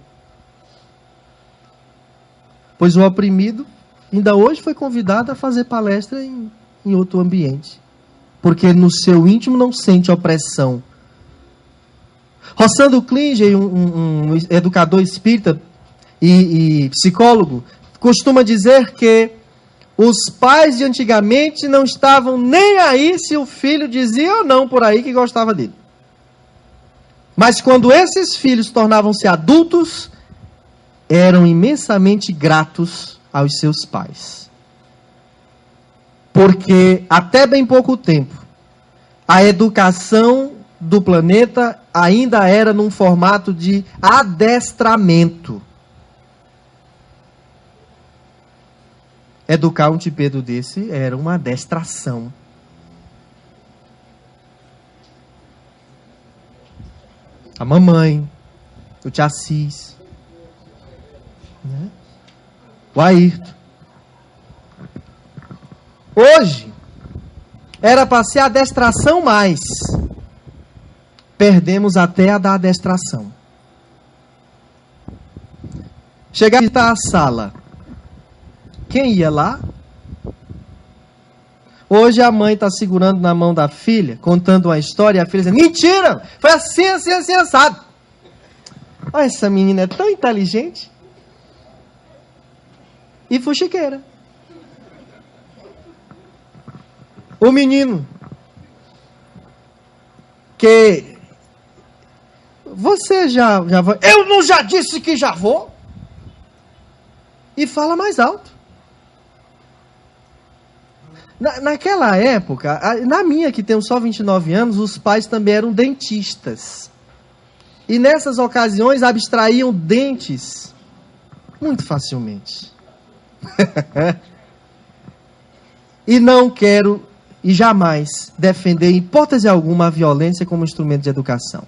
Pois o oprimido ainda hoje foi convidado a fazer palestra em outro ambiente. Porque no seu íntimo não sente opressão. Rossandro Klinger, um educador espírita e psicólogo, costuma dizer que os pais de antigamente não estavam nem aí se o filho dizia ou não por aí que gostava dele. Mas quando esses filhos tornavam-se adultos, eram imensamente gratos aos seus pais. Porque até bem pouco tempo, a educação do planeta ainda era num formato de adestramento. Educar um tipedo desse era uma adestração. A mamãe, o tia Cis, né? O Ayrton. Hoje, era para ser adestração mais. Perdemos até a da adestração. Chegar a visitar a sala. Quem ia lá? Hoje a mãe está segurando na mão da filha, contando uma história, e a filha dizendo, mentira! Foi assim, assim, assim, assado. Olha, essa menina é tão inteligente. E fuxiqueira. O menino que você já vai. Eu não já disse que já vou? E fala mais alto. Naquela época, na minha que tenho só 29 anos, os pais também eram dentistas. E nessas ocasiões abstraíam dentes muito facilmente. E não quero e jamais defender em hipótese alguma a violência como instrumento de educação.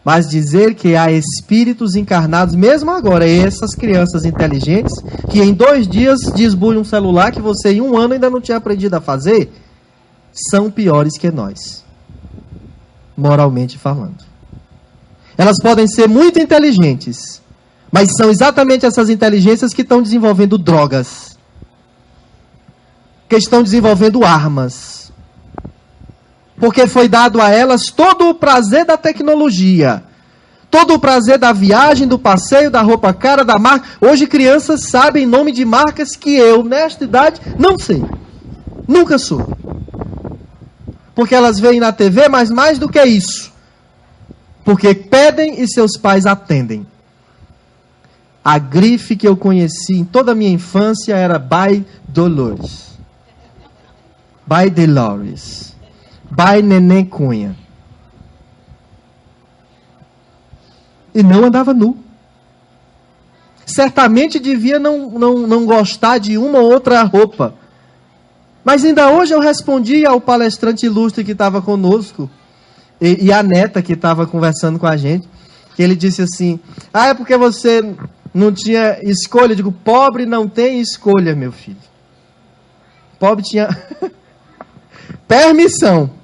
Mas dizer que há espíritos encarnados, mesmo agora, essas crianças inteligentes, que em 2 dias desbulham um celular que você em 1 ano ainda não tinha aprendido a fazer, são piores que nós, moralmente falando. Elas podem ser muito inteligentes, mas são exatamente essas inteligências que estão desenvolvendo drogas, que estão desenvolvendo armas. Porque foi dado a elas todo o prazer da tecnologia, todo o prazer da viagem, do passeio, da roupa cara, da marca. Hoje crianças sabem nome de marcas que eu, nesta idade, não sei. Nunca soube. Porque elas veem na TV, mas mais do que isso. Porque pedem e seus pais atendem. A grife que eu conheci em toda a minha infância era By Dolores. By Dolores. By Neném Cunha. E não andava nu. Certamente devia não gostar de uma ou outra roupa. Mas ainda hoje eu respondi ao palestrante ilustre que estava conosco, e a neta que estava conversando com a gente, que ele disse assim, é porque você não tinha escolha. Eu digo, pobre não tem escolha, meu filho. Pobre tinha permissão.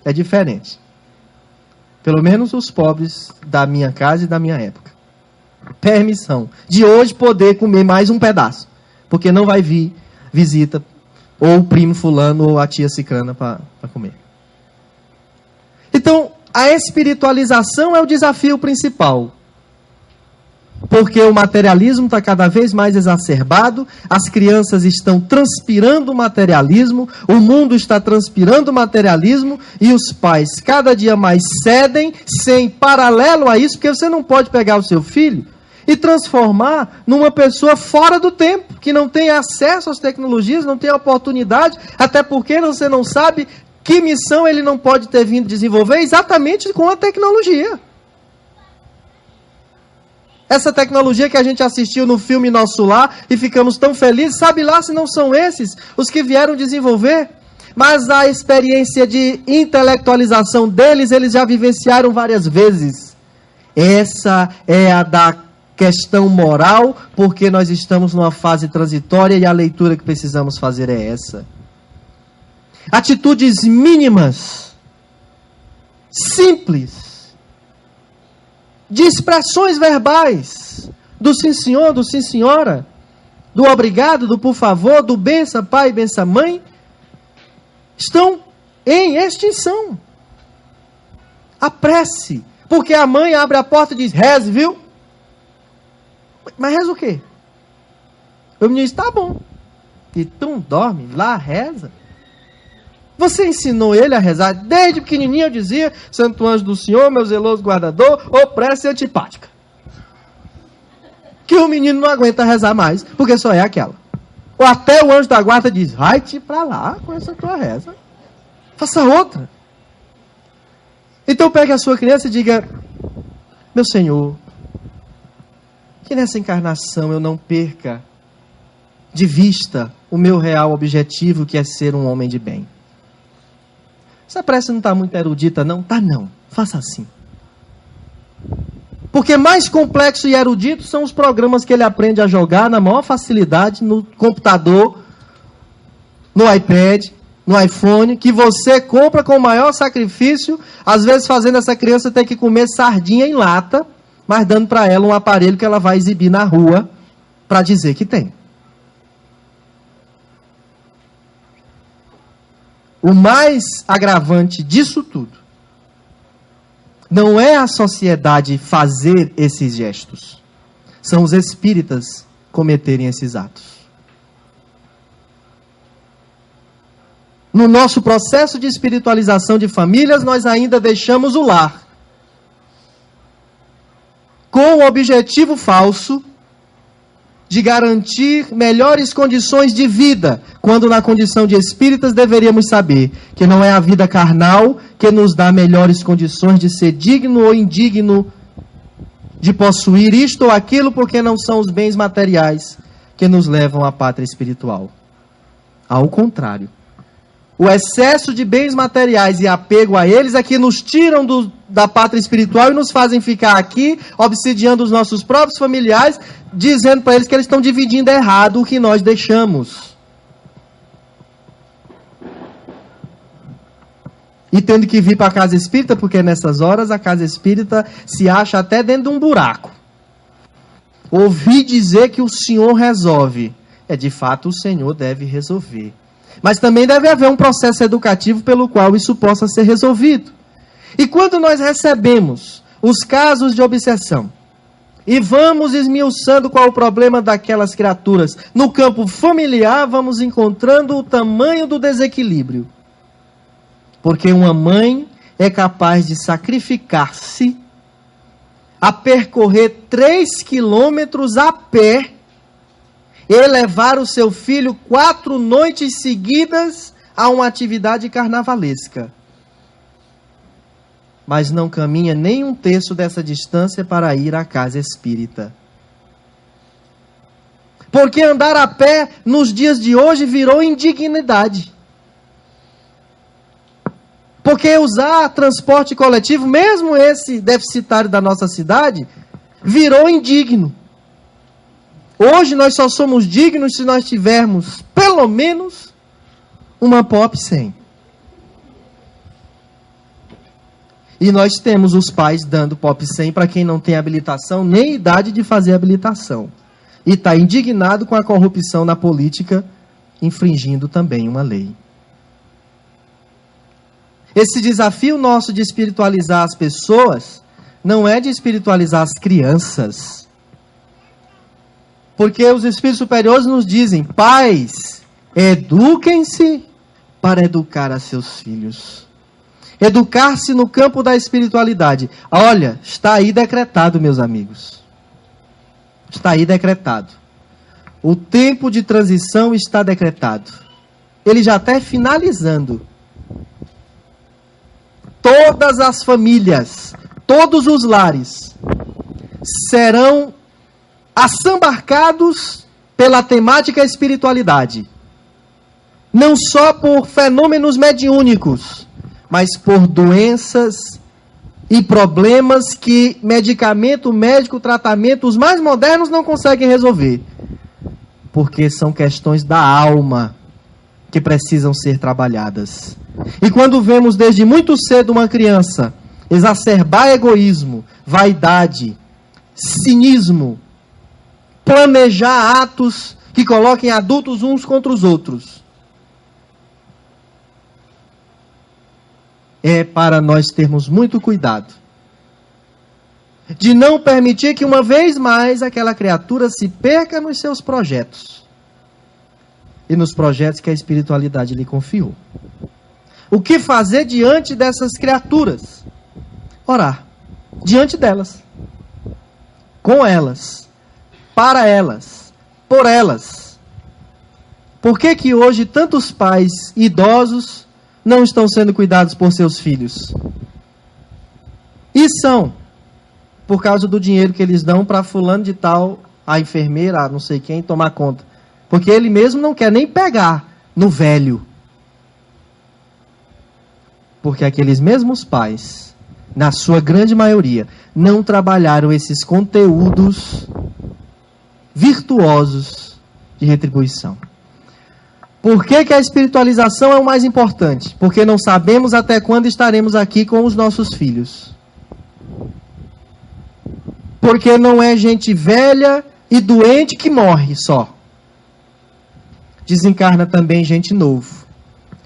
É diferente. Pelo menos os pobres da minha casa e da minha época. Permissão. De hoje poder comer mais um pedaço. Porque não vai vir visita, ou o primo fulano, ou a tia cicrana para comer. Então, a espiritualização é o desafio principal. Porque o materialismo está cada vez mais exacerbado, as crianças estão transpirando o materialismo, o mundo está transpirando o materialismo, e os pais cada dia mais cedem, sem paralelo a isso, porque você não pode pegar o seu filho e transformar numa pessoa fora do tempo, que não tem acesso às tecnologias, não tem oportunidade, até porque você não sabe que missão ele não pode ter vindo desenvolver exatamente com a tecnologia. Essa tecnologia que a gente assistiu no filme Nosso Lar e ficamos tão felizes, sabe lá se não são esses os que vieram desenvolver? Mas a experiência de intelectualização deles, eles já vivenciaram várias vezes. Essa é a da questão moral, porque nós estamos numa fase transitória e a leitura que precisamos fazer é essa. Atitudes mínimas, simples, de expressões verbais, do sim senhor, do sim senhora, do obrigado, do por favor, do bença pai, bença mãe, estão em extinção. A prece. Porque a mãe abre a porta e diz, reze, viu? Mas reza o quê? O menino diz, tá bom. E tu dorme, lá reza. Você ensinou ele a rezar? Desde pequenininho eu dizia, Santo Anjo do Senhor, meu zeloso guardador, ou prece antipática. Que o menino não aguenta rezar mais, porque só é aquela. Ou até o anjo da guarda diz, vai-te pra lá com essa tua reza. Faça outra. Então pegue a sua criança e diga, meu Senhor, que nessa encarnação eu não perca de vista o meu real objetivo, que é ser um homem de bem. Essa prece não está muito erudita, não? Tá não. Faça assim. Porque mais complexo e erudito são os programas que ele aprende a jogar na maior facilidade no computador, no iPad, no iPhone, que você compra com o maior sacrifício, às vezes fazendo essa criança ter que comer sardinha em lata, mas dando para ela um aparelho que ela vai exibir na rua para dizer que tem. O mais agravante disso tudo não é a sociedade fazer esses gestos, são os espíritas cometerem esses atos. No nosso processo de espiritualização de famílias, nós ainda deixamos o lar com o objetivo falso de garantir melhores condições de vida, quando na condição de espíritas deveríamos saber que não é a vida carnal que nos dá melhores condições de ser digno ou indigno de possuir isto ou aquilo, porque não são os bens materiais que nos levam à pátria espiritual. Ao contrário. O excesso de bens materiais e apego a eles é que nos tiram da pátria espiritual e nos fazem ficar aqui, obsidiando os nossos próprios familiares, dizendo para eles que eles estão dividindo errado o que nós deixamos. E tendo que vir para a casa espírita, porque nessas horas a casa espírita se acha até dentro de um buraco. Ouvi dizer que o Senhor resolve. De fato, o Senhor deve resolver. Mas também deve haver um processo educativo pelo qual isso possa ser resolvido. E quando nós recebemos os casos de obsessão e vamos esmiuçando qual é o problema daquelas criaturas no campo familiar, vamos encontrando o tamanho do desequilíbrio. Porque uma mãe é capaz de sacrificar-se a percorrer 3 quilômetros a pé e levar o seu filho 4 noites seguidas a uma atividade carnavalesca. Mas não caminha nem 1/3 dessa distância para ir à casa espírita. Porque andar a pé nos dias de hoje virou indignidade. Porque usar transporte coletivo, mesmo esse deficitário da nossa cidade, virou indigno. Hoje nós só somos dignos se nós tivermos, pelo menos, uma POP 100. E nós temos os pais dando POP 100 para quem não tem habilitação, nem idade de fazer habilitação. E está indignado com a corrupção na política, infringindo também uma lei. Esse desafio nosso de espiritualizar as pessoas, não é de espiritualizar as crianças. Porque os espíritos superiores nos dizem, pais, eduquem-se para educar a seus filhos. Educar-se no campo da espiritualidade. Olha, está aí decretado, meus amigos. Está aí decretado. O tempo de transição está decretado. Ele já está finalizando. Todas as famílias, todos os lares serão assambarcados pela temática espiritualidade. Não só por fenômenos mediúnicos, mas por doenças e problemas que medicamento, médico, tratamento, os mais modernos não conseguem resolver. Porque são questões da alma que precisam ser trabalhadas. E quando vemos desde muito cedo uma criança exacerbar egoísmo, vaidade, cinismo, planejar atos que coloquem adultos uns contra os outros. É para nós termos muito cuidado de não permitir que uma vez mais aquela criatura se perca nos seus projetos e nos projetos que a espiritualidade lhe confiou. O que fazer diante dessas criaturas? Orar diante delas, com elas, para elas, por elas. Por que que hoje tantos pais idosos não estão sendo cuidados por seus filhos? E são, por causa do dinheiro que eles dão para fulano de tal, a enfermeira, a não sei quem, tomar conta. Porque ele mesmo não quer nem pegar no velho. Porque aqueles mesmos pais, na sua grande maioria, não trabalharam esses conteúdos virtuosos de retribuição. Por que que a espiritualização é o mais importante? Porque não sabemos até quando estaremos aqui com os nossos filhos. Porque não é gente velha e doente que morre só. Desencarna também gente novo,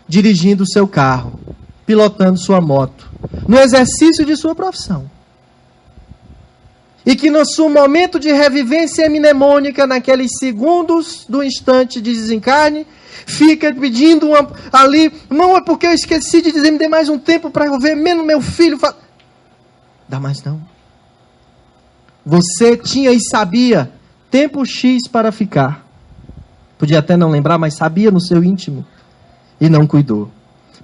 dirigindo o seu carro, pilotando sua moto, no exercício de sua profissão. E que no seu momento de revivência mnemônica, naqueles segundos do instante de desencarne, fica pedindo ali, não é porque eu esqueci de dizer, me dê mais um tempo para eu ver menos meu filho. Dá mais não. Você tinha e sabia tempo X para ficar. Podia até não lembrar, mas sabia no seu íntimo. E não cuidou.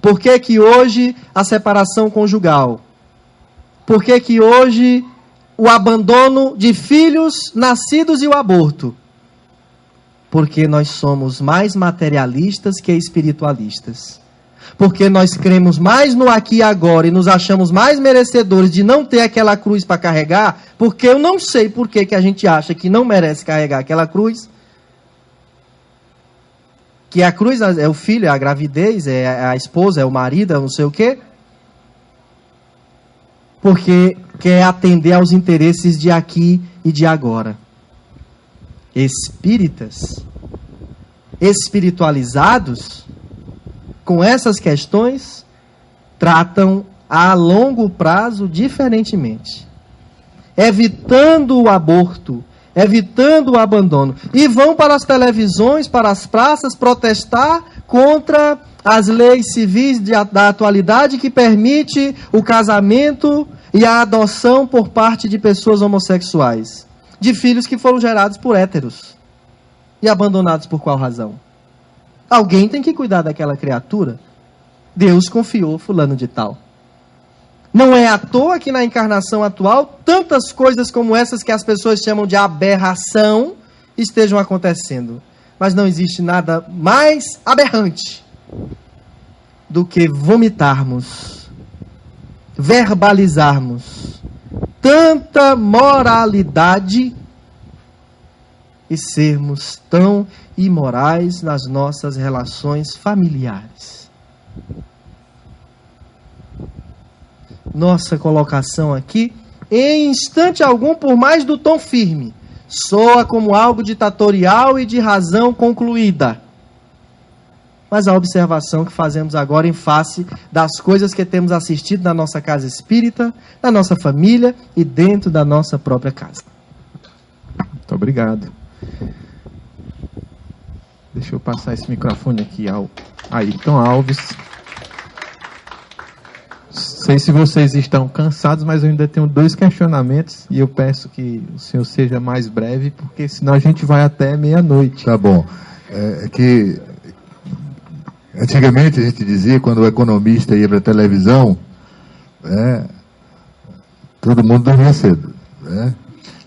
Por que que hoje a separação conjugal? Por que que hoje o abandono de filhos nascidos e o aborto? Porque nós somos mais materialistas que espiritualistas. Porque nós cremos mais no aqui e agora e nos achamos mais merecedores de não ter aquela cruz para carregar, porque eu não sei por que que a gente acha que não merece carregar aquela cruz. Que a cruz é o filho, é a gravidez, é a esposa, é o marido, é não sei o quê. Porque quer atender aos interesses de aqui e de agora. Espíritas, espiritualizados, com essas questões, tratam a longo prazo diferentemente. Evitando o aborto, evitando o abandono. E vão para as televisões, para as praças, protestar contra as leis civis da atualidade que permite o casamento e a adoção por parte de pessoas homossexuais. De filhos que foram gerados por héteros. E abandonados por qual razão? Alguém tem que cuidar daquela criatura. Deus confiou fulano de tal. Não é à toa que na encarnação atual, tantas coisas como essas que as pessoas chamam de aberração estejam acontecendo. Mas não existe nada mais aberrante do que vomitarmos, verbalizarmos tanta moralidade e sermos tão imorais nas nossas relações familiares. Nossa colocação aqui, em instante algum, por mais do tom firme, soa como algo ditatorial e de razão concluída. Mas a observação que fazemos agora em face das coisas que temos assistido na nossa casa espírita, na nossa família e dentro da nossa própria casa. Muito obrigado. Deixa eu passar esse microfone aqui ao Ayrton Alves. Sei se vocês estão cansados, mas eu ainda tenho 2 questionamentos e eu peço que o senhor seja mais breve, porque senão a gente vai até meia-noite. Tá bom. É que antigamente a gente dizia, quando o economista ia para a televisão, todo mundo dormia cedo.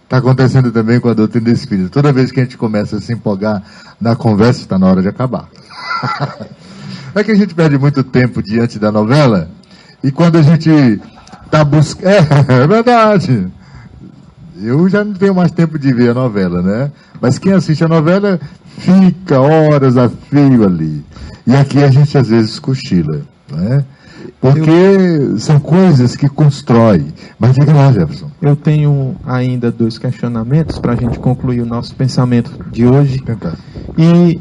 Está acontecendo também com a doutrina espírita. Toda vez que a gente começa a se empolgar na conversa, está na hora de acabar. É que a gente perde muito tempo diante da novela, e quando a gente está buscando... É verdade. Eu já não tenho mais tempo de ver a novela, né? Mas quem assiste a novela fica horas a fio ali. E aqui a gente às vezes cochila, né? Porque são coisas que constroem. Mas diga lá, Jefferson. Eu tenho ainda 2 questionamentos para a gente concluir o nosso pensamento de hoje. Tentar. E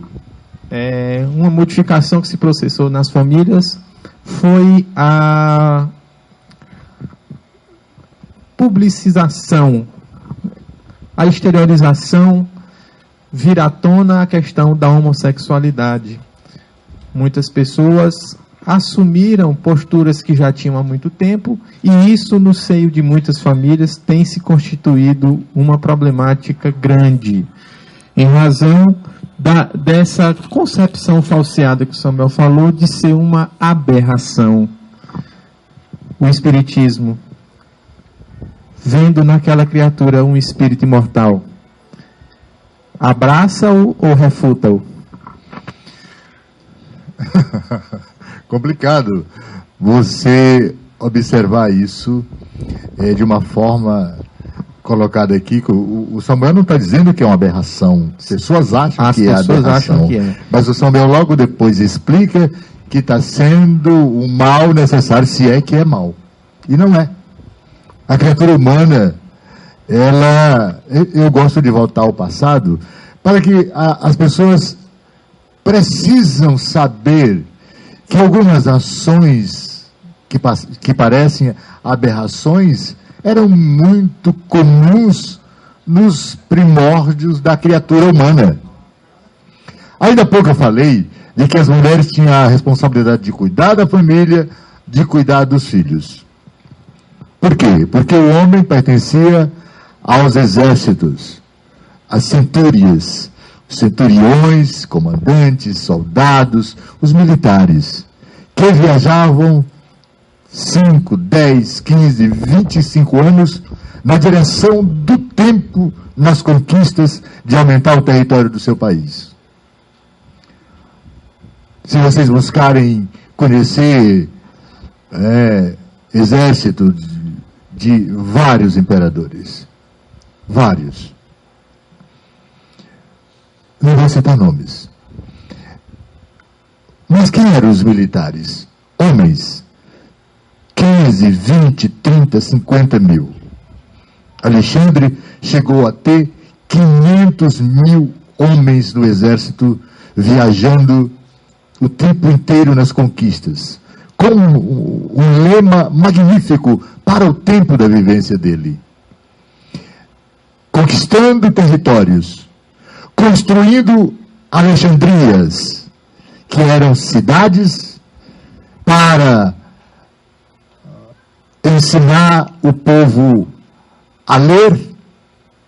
uma modificação que se processou nas famílias foi a publicização, a exteriorização, vir à tona a questão da homossexualidade. Muitas pessoas assumiram posturas que já tinham há muito tempo, e isso, no seio de muitas famílias, tem se constituído uma problemática grande, em razão dessa concepção falseada que o Samuel falou, de ser uma aberração. O Espiritismo, vendo naquela criatura um espírito imortal, abraça-o ou refuta-o? Complicado você observar isso de uma forma colocada aqui. O Samuel não está dizendo que é uma aberração. As pessoas acham que é aberração. Acham que é. Mas o Samuel logo depois explica que está sendo o mal necessário, se é que é mal. E não é. A criatura humana, eu gosto de voltar ao passado, para que as pessoas precisam saber que algumas ações que parecem aberrações eram muito comuns nos primórdios da criatura humana. Ainda há pouco eu falei de que as mulheres tinham a responsabilidade de cuidar da família, de cuidar dos filhos. Por quê? Porque o homem pertencia aos exércitos, às centúrias, os centuriões, comandantes, soldados, os militares, que viajavam 5, 10, 15, 25 anos na direção do tempo nas conquistas de aumentar o território do seu país. Se vocês buscarem conhecer exército de vários imperadores, vários, não vou citar nomes. Mas quem eram os militares? Homens. 15, 20, 30, 50 mil. Alexandre chegou a ter 500 mil homens no exército viajando o tempo inteiro nas conquistas, com um lema magnífico para o tempo da vivência dele. Conquistando territórios, construindo Alexandrias, que eram cidades para ensinar o povo a ler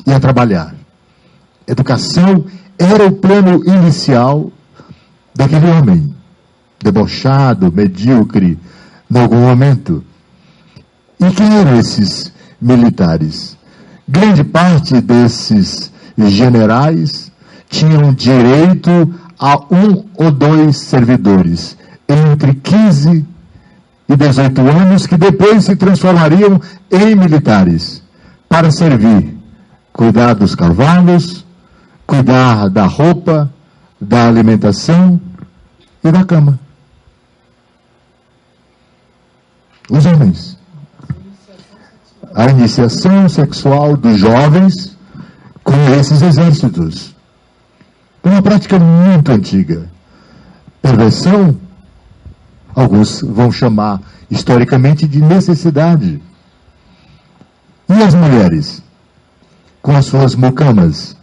e a trabalhar. Educação era o plano inicial daquele homem, debochado, medíocre, em algum momento. E quem eram esses militares? Grande parte desses generais tinham direito a 1 ou 2 servidores, entre 15 e 18 anos, que depois se transformariam em militares, para servir, cuidar dos cavalos, cuidar da roupa, da alimentação e da cama. Os homens. A iniciação sexual dos jovens com esses exércitos. Uma prática muito antiga. Perversão, alguns vão chamar historicamente de necessidade. E as mulheres? Com as suas mucamas.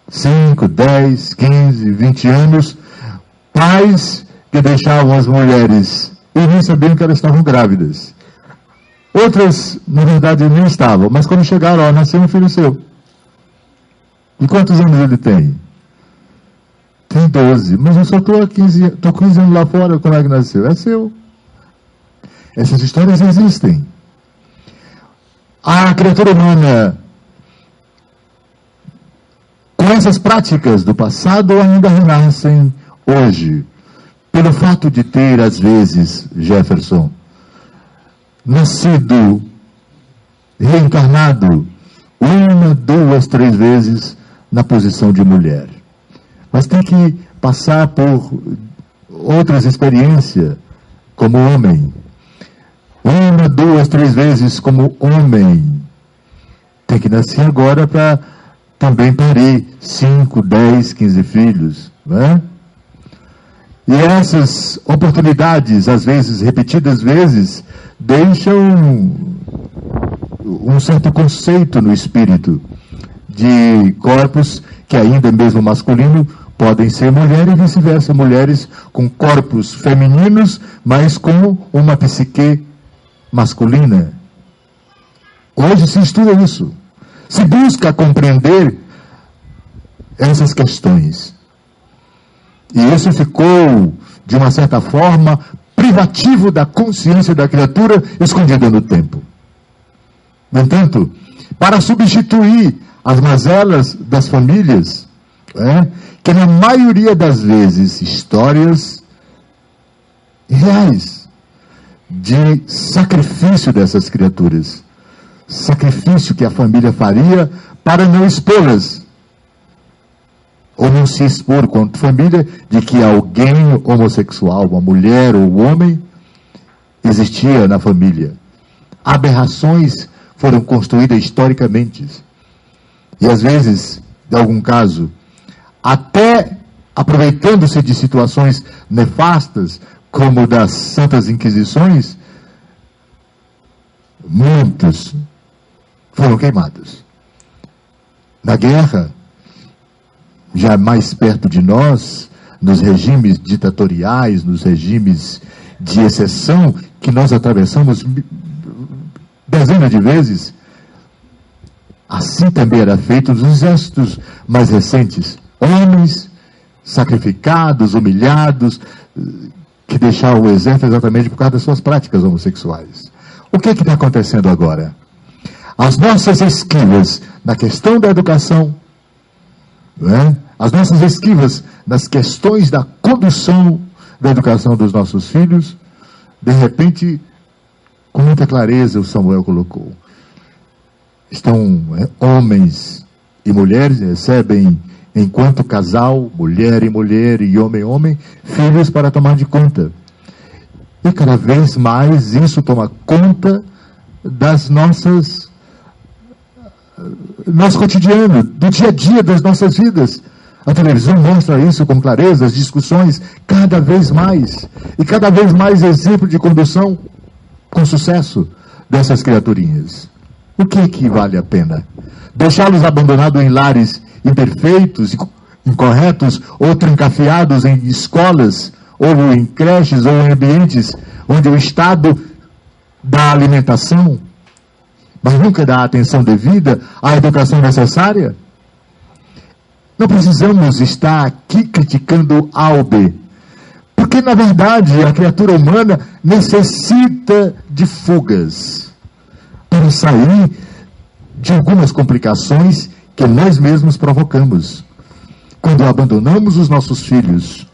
5, 10, 15, 20 anos, pais que deixavam as mulheres e nem sabiam que elas estavam grávidas. Outras, na verdade, nem estavam, mas quando chegaram, ó, nasceu um filho seu. E quantos anos ele tem? Tem 12. Mas eu só estou 15 anos lá fora, quando é que nasceu? É seu. Essas histórias existem. A criatura humana, com essas práticas do passado, ainda renascem hoje. Pelo fato de ter, às vezes, Jefferson, nascido, reencarnado, 1, 2, 3 vezes na posição de mulher. Mas tem que passar por outras experiências como homem. 1, 2, 3 vezes como homem. Tem que nascer agora para também parir 5, 10, 15 filhos, né? E essas oportunidades, às vezes, repetidas vezes, deixam um certo conceito no espírito de corpos que ainda mesmo masculino podem ser mulher e vice-versa, mulheres com corpos femininos, mas com uma psique masculina. Hoje se estuda isso, se busca compreender essas questões. E isso ficou, de uma certa forma, privativo da consciência da criatura, escondida no tempo. No entanto, para substituir as mazelas das famílias, que na maioria das vezes, histórias reais de sacrifício dessas criaturas, sacrifício que a família faria para não expô-las, ou não se expor quanto família, de que alguém homossexual, uma mulher ou homem, existia na família. Aberrações foram construídas historicamente. E às vezes, em algum caso, até aproveitando-se de situações nefastas, como das Santas Inquisições, muitos foram queimados. Na guerra, já mais perto de nós, nos regimes ditatoriais, nos regimes de exceção, que nós atravessamos dezenas de vezes, assim também era feito nos exércitos mais recentes. Homens sacrificados, humilhados, que deixaram o exército exatamente por causa das suas práticas homossexuais. O que está acontecendo agora? As nossas esquivas na questão da educação, as nossas esquivas nas questões da condução da educação dos nossos filhos, de repente, com muita clareza, o Samuel colocou. Estão homens e mulheres, recebem, enquanto casal, mulher e mulher e homem, filhos para tomar de conta. E cada vez mais isso toma conta das nosso cotidiano, do dia a dia das nossas vidas. A televisão mostra isso com clareza, as discussões cada vez mais. E cada vez mais exemplo de condução com sucesso dessas criaturinhas. O que vale a pena? Deixá-los abandonados em lares imperfeitos, incorretos, ou trancafiados em escolas, ou em creches, ou em ambientes onde o Estado dá alimentação, mas nunca dá a atenção devida à educação necessária? Não precisamos estar aqui criticando A ou B, porque, na verdade, a criatura humana necessita de fugas para sair de algumas complicações que nós mesmos provocamos. Quando abandonamos os nossos filhos,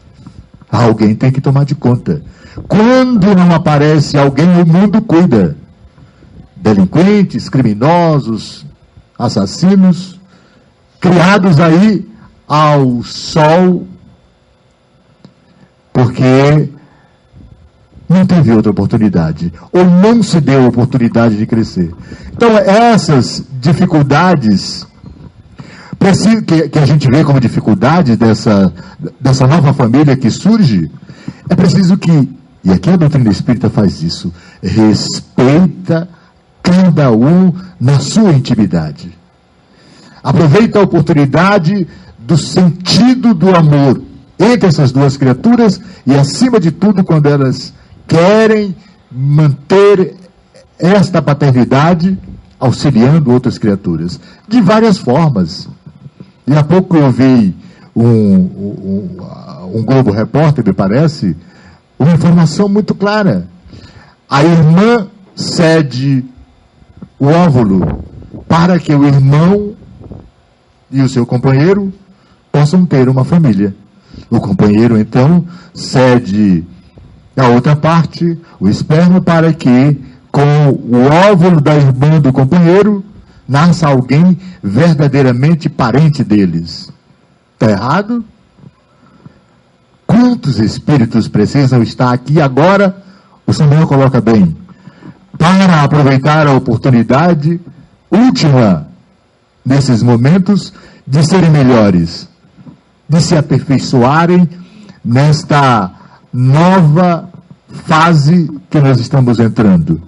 alguém tem que tomar de conta. Quando não aparece alguém, o mundo cuida. Delinquentes, criminosos, assassinos, criados aí ao sol, porque não teve outra oportunidade, ou não se deu a oportunidade de crescer. Então, essas dificuldades que a gente vê como dificuldade dessa nova família que surge, é preciso que, e aqui a doutrina espírita faz isso, respeita cada um na sua intimidade. Aproveita a oportunidade do sentido do amor entre essas duas criaturas e, acima de tudo, quando elas querem manter esta paternidade, auxiliando outras criaturas, de várias formas. E há pouco eu vi um Globo Repórter, me parece, uma informação muito clara. A irmã cede o óvulo para que o irmão e o seu companheiro possam ter uma família. O companheiro, então, cede a outra parte, o esperma, para que, com o óvulo da irmã do companheiro, nasça alguém verdadeiramente parente deles. Está errado? Quantos espíritos precisam estar aqui agora? O Samuel coloca bem. Para aproveitar a oportunidade última, nesses momentos, de serem melhores, de se aperfeiçoarem nesta nova fase que nós estamos entrando.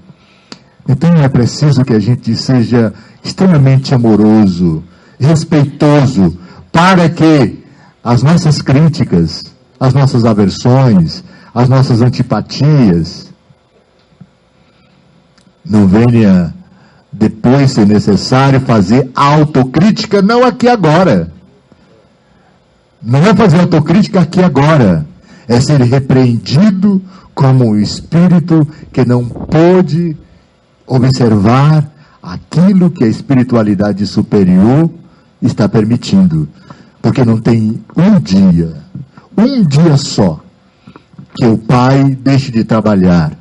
Então é preciso que a gente seja extremamente amoroso, respeitoso, para que as nossas críticas, as nossas aversões, as nossas antipatias não venha depois ser necessário fazer autocrítica, não aqui agora. Não é fazer autocrítica aqui agora. É ser repreendido como um espírito que não pôde observar aquilo que a espiritualidade superior está permitindo. Porque não tem um dia só, que o pai deixe de trabalhar,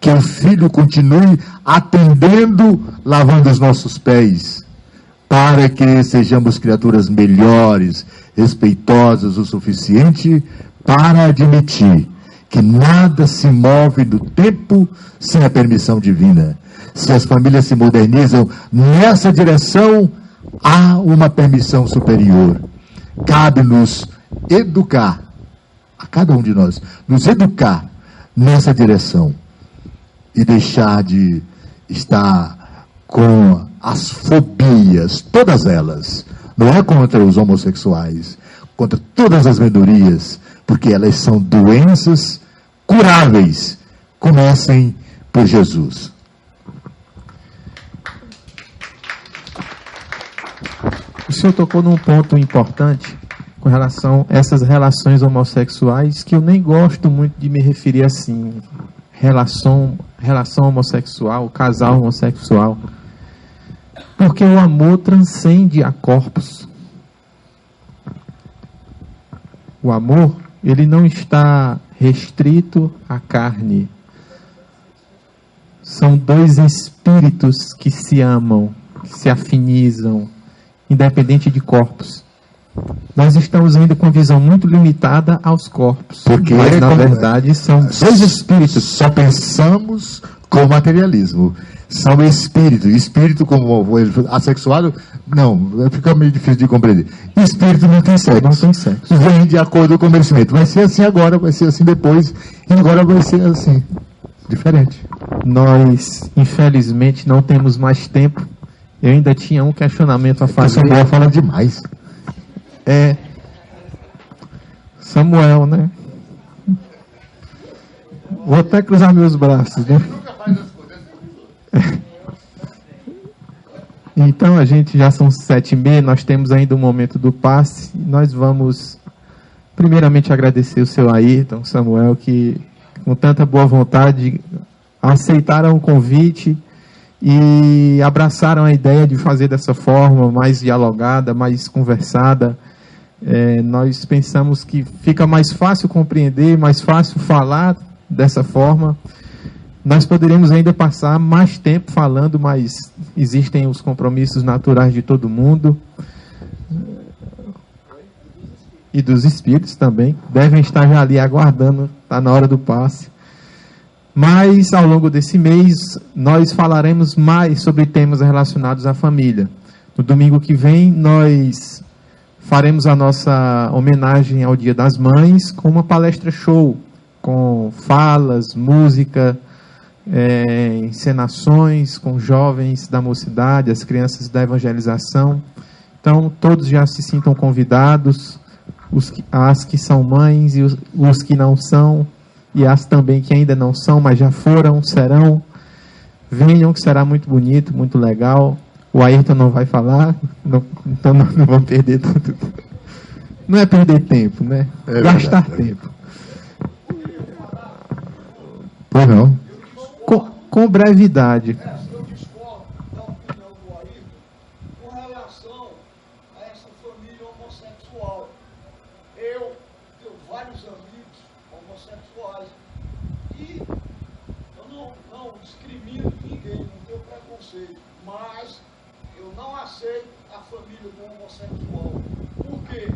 que o filho continue atendendo, lavando os nossos pés, para que sejamos criaturas melhores, respeitosas o suficiente para admitir que nada se move no tempo sem a permissão divina. Se as famílias se modernizam nessa direção, há uma permissão superior. Cabe-nos educar, a cada um de nós, nos educar nessa direção e deixar de estar com as fobias, todas elas. Não é contra os homossexuais, contra todas as minorias, porque elas são doenças curáveis. Comecem por Jesus. O senhor tocou num ponto importante com relação a essas relações homossexuais, que eu nem gosto muito de me referir assim, relação homossexual, casal homossexual, porque o amor transcende a corpos. O amor, ele não está restrito à carne. São dois espíritos que se amam, que se afinizam, independente de corpos. Nós estamos ainda com visão muito limitada aos corpos. Porque, mas, na verdade, são dois espíritos. Só pensamos com o materialismo. São espíritos. Espírito como assexuado, não, fica meio difícil de compreender. Espírito não tem sexo. Não tem sexo. Vem de acordo com o merecimento. Vai ser assim agora, vai ser assim depois, e agora vai ser assim. Diferente. Nós, infelizmente, não temos mais tempo. Eu ainda tinha um questionamento a fazer. Samuel fala demais. É Samuel, né? Vou até cruzar meus braços, né? Então, a gente já são 7h30, nós temos ainda o momento do passe. Nós vamos, primeiramente, agradecer o seu Ayrton, Samuel, que com tanta boa vontade aceitaram o convite e abraçaram a ideia de fazer dessa forma, mais dialogada, mais conversada. Nós pensamos que fica mais fácil compreender, mais fácil falar dessa forma. Nós poderíamos ainda passar mais tempo falando, mas existem os compromissos naturais de todo mundo. E dos espíritos também. Devem estar já ali aguardando, está na hora do passe. Mas, ao longo desse mês, nós falaremos mais sobre temas relacionados à família. No domingo que vem, nós faremos a nossa homenagem ao Dia das Mães com uma palestra show, com falas, música, encenações com jovens da mocidade, as crianças da evangelização. Então, todos já se sintam convidados, as que são mães e os que não são, e as também que ainda não são, mas já foram, serão. Venham, que será muito bonito, muito legal. O Ayrton não vai falar, então não vamos perder tudo. Não é perder tempo, né? Gastar tempo. Pois não. Com brevidade. Eu discordo da opinião do Ayrton com relação a essa família homossexual. Eu tenho vários amigos homossexuais e eu não discrimino ninguém, não tenho preconceito, mas eu não aceito a família do homossexual. Por quê?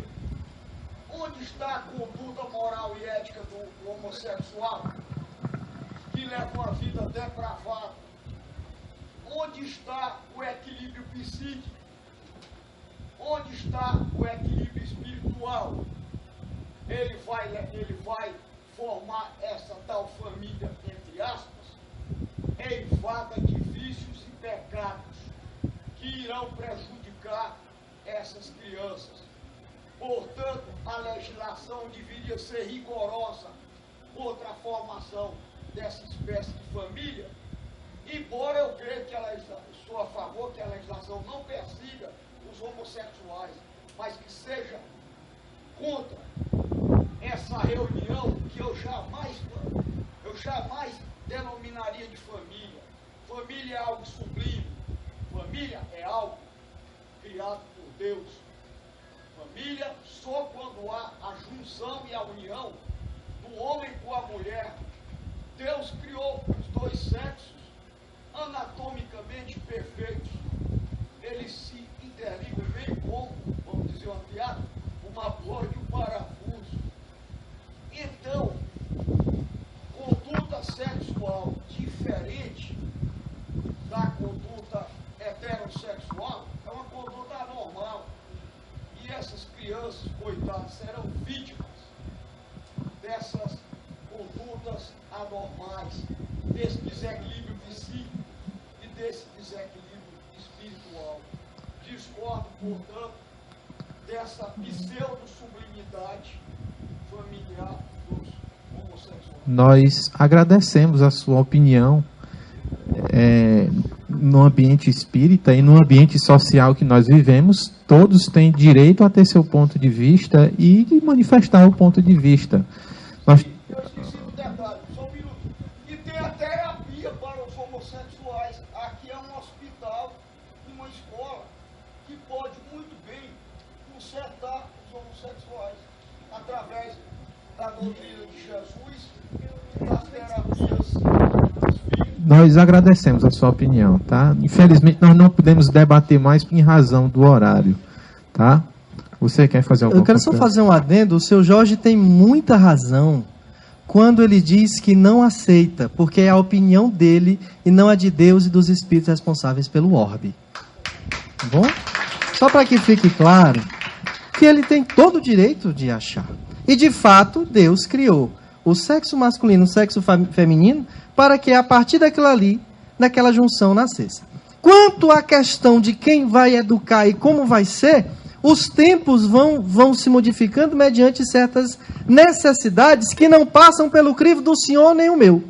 Onde está a conduta moral e ética do homossexual, que leva uma vida depravada? Onde está o equilíbrio psíquico? Onde está o equilíbrio espiritual? Ele vai formar essa tal família, entre aspas, eivada de vícios e pecados, que irão prejudicar essas crianças. Portanto, a legislação deveria ser rigorosa contra a formação dessa espécie de família, embora eu creia que sou a favor que a legislação não persiga os homossexuais, mas que seja contra essa reunião que eu jamais denominaria de família. Família é algo sublime. Família é algo criado por Deus. Família só quando há a junção e a união do homem com a mulher. Deus criou os dois sexos anatomicamente perfeitos. Eles se interligam bem como, vamos dizer uma piada, uma bola e um parafuso. Então, conduta sexual diferente da conduta heterossexual é uma conduta anormal. E essas crianças, coitadas, serão vítimas dessas condutas anormais, desse desequilíbrio psíquico e desse desequilíbrio espiritual. Discordo, portanto, dessa pseudo-sublimidade familiar dos homossexuais. Nós agradecemos a sua opinião no ambiente espírita e no ambiente social que nós vivemos. Todos têm direito a ter seu ponto de vista e de manifestar o ponto de vista. Nós... Eu esqueci do detalhe, só um minuto. E tem a terapia para os homossexuais. Aqui é um hospital, uma escola, que pode muito bem consertar os homossexuais através da doutrina de Jesus e das terapias espíritas. Nós agradecemos a sua opinião, tá? Infelizmente, nós não podemos debater mais em razão do horário, tá? Você quer fazer alguma coisa? Eu quero só fazer um adendo. O seu Jorge tem muita razão quando ele diz que não aceita, porque é a opinião dele e não a de Deus e dos espíritos responsáveis pelo orbe. Tá bom? Só para que fique claro que ele tem todo o direito de achar. E, de fato, Deus criou o sexo masculino e o sexo feminino para que, a partir daquilo ali, naquela junção, nascesse. Quanto à questão de quem vai educar e como vai ser, os tempos vão se modificando mediante certas necessidades que não passam pelo crivo do Senhor nem o meu.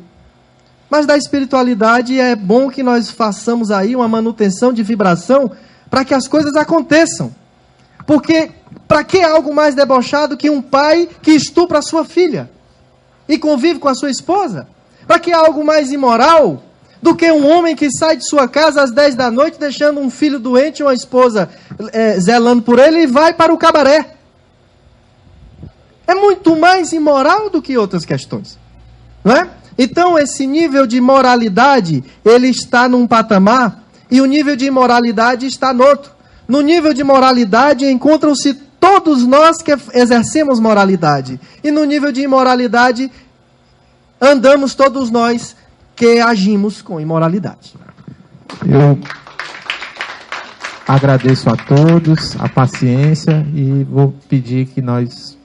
Mas da espiritualidade é bom que nós façamos aí uma manutenção de vibração para que as coisas aconteçam. Porque para que algo mais debochado que um pai que estupra a sua filha e convive com a sua esposa? Para que algo mais imoral do que um homem que sai de sua casa às 10 da noite, deixando um filho doente e uma esposa zelando por ele e vai para o cabaré? É muito mais imoral do que outras questões, não é? Então, esse nível de moralidade, ele está num patamar e o nível de imoralidade está no outro. No nível de moralidade encontram-se todos nós que exercemos moralidade. E no nível de imoralidade andamos todos nós que agimos com imoralidade. Eu agradeço a todos a paciência e vou pedir que nós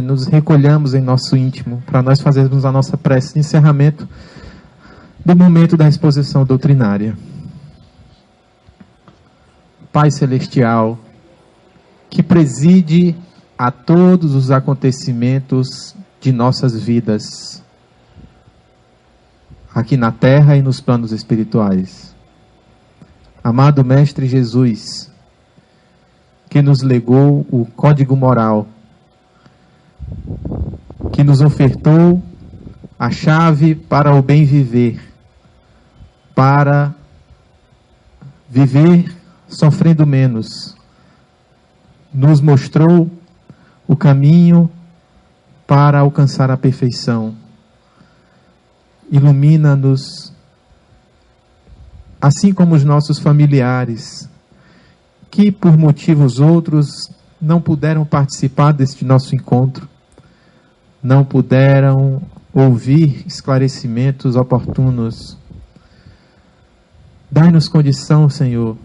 nos recolhamos em nosso íntimo para nós fazermos a nossa prece de encerramento do momento da exposição doutrinária. Pai Celestial, que preside a todos os acontecimentos de nossas vidas, aqui na terra e nos planos espirituais. Amado Mestre Jesus, que nos legou o código moral, que nos ofertou a chave para o bem viver, para viver sofrendo menos, nos mostrou o caminho para alcançar a perfeição. Ilumina-nos, assim como os nossos familiares, que por motivos outros não puderam participar deste nosso encontro, não puderam ouvir esclarecimentos oportunos. Dai-nos condição, Senhor,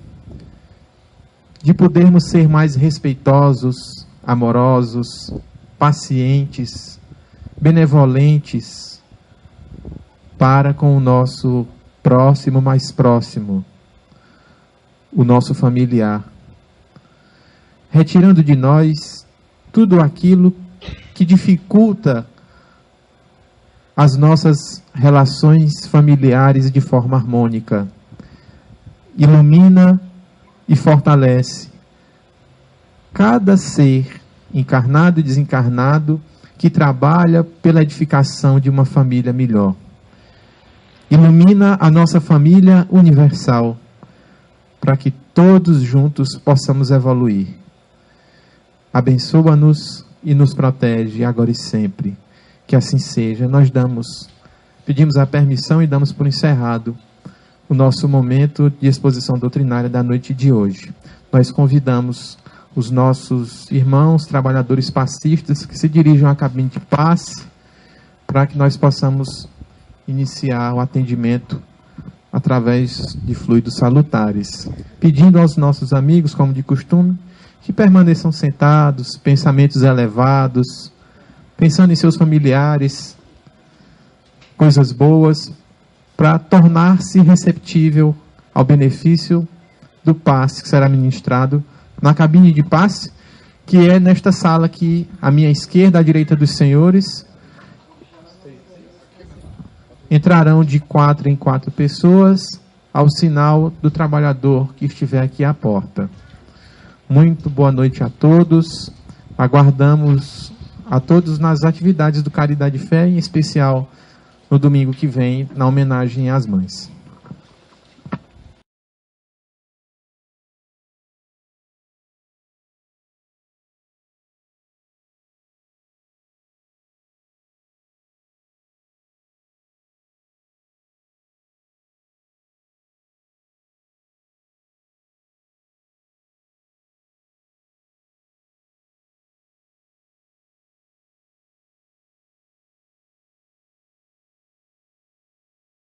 de podermos ser mais respeitosos, amorosos, pacientes, benevolentes para com o nosso próximo, mais próximo, o nosso familiar, retirando de nós tudo aquilo que dificulta as nossas relações familiares de forma harmônica. Ilumina e fortalece cada ser, encarnado e desencarnado, que trabalha pela edificação de uma família melhor. Ilumina a nossa família universal, para que todos juntos possamos evoluir. Abençoa-nos e nos protege agora e sempre. Que assim seja. Nós pedimos a permissão e damos por encerrado o nosso momento de exposição doutrinária da noite de hoje. Nós convidamos os nossos irmãos, trabalhadores passistas, que se dirijam à cabine de passe, para que nós possamos iniciar o atendimento através de fluidos salutares. Pedindo aos nossos amigos, como de costume, que permaneçam sentados, pensamentos elevados, pensando em seus familiares, coisas boas, para tornar-se receptível ao benefício do passe que será ministrado na cabine de passe, que é nesta sala aqui, à minha esquerda, à direita dos senhores. Entrarão de 4 em 4 pessoas, ao sinal do trabalhador que estiver aqui à porta. Muito boa noite a todos. Aguardamos a todos nas atividades do Caridade e Fé, em especial no domingo que vem, na homenagem às mães.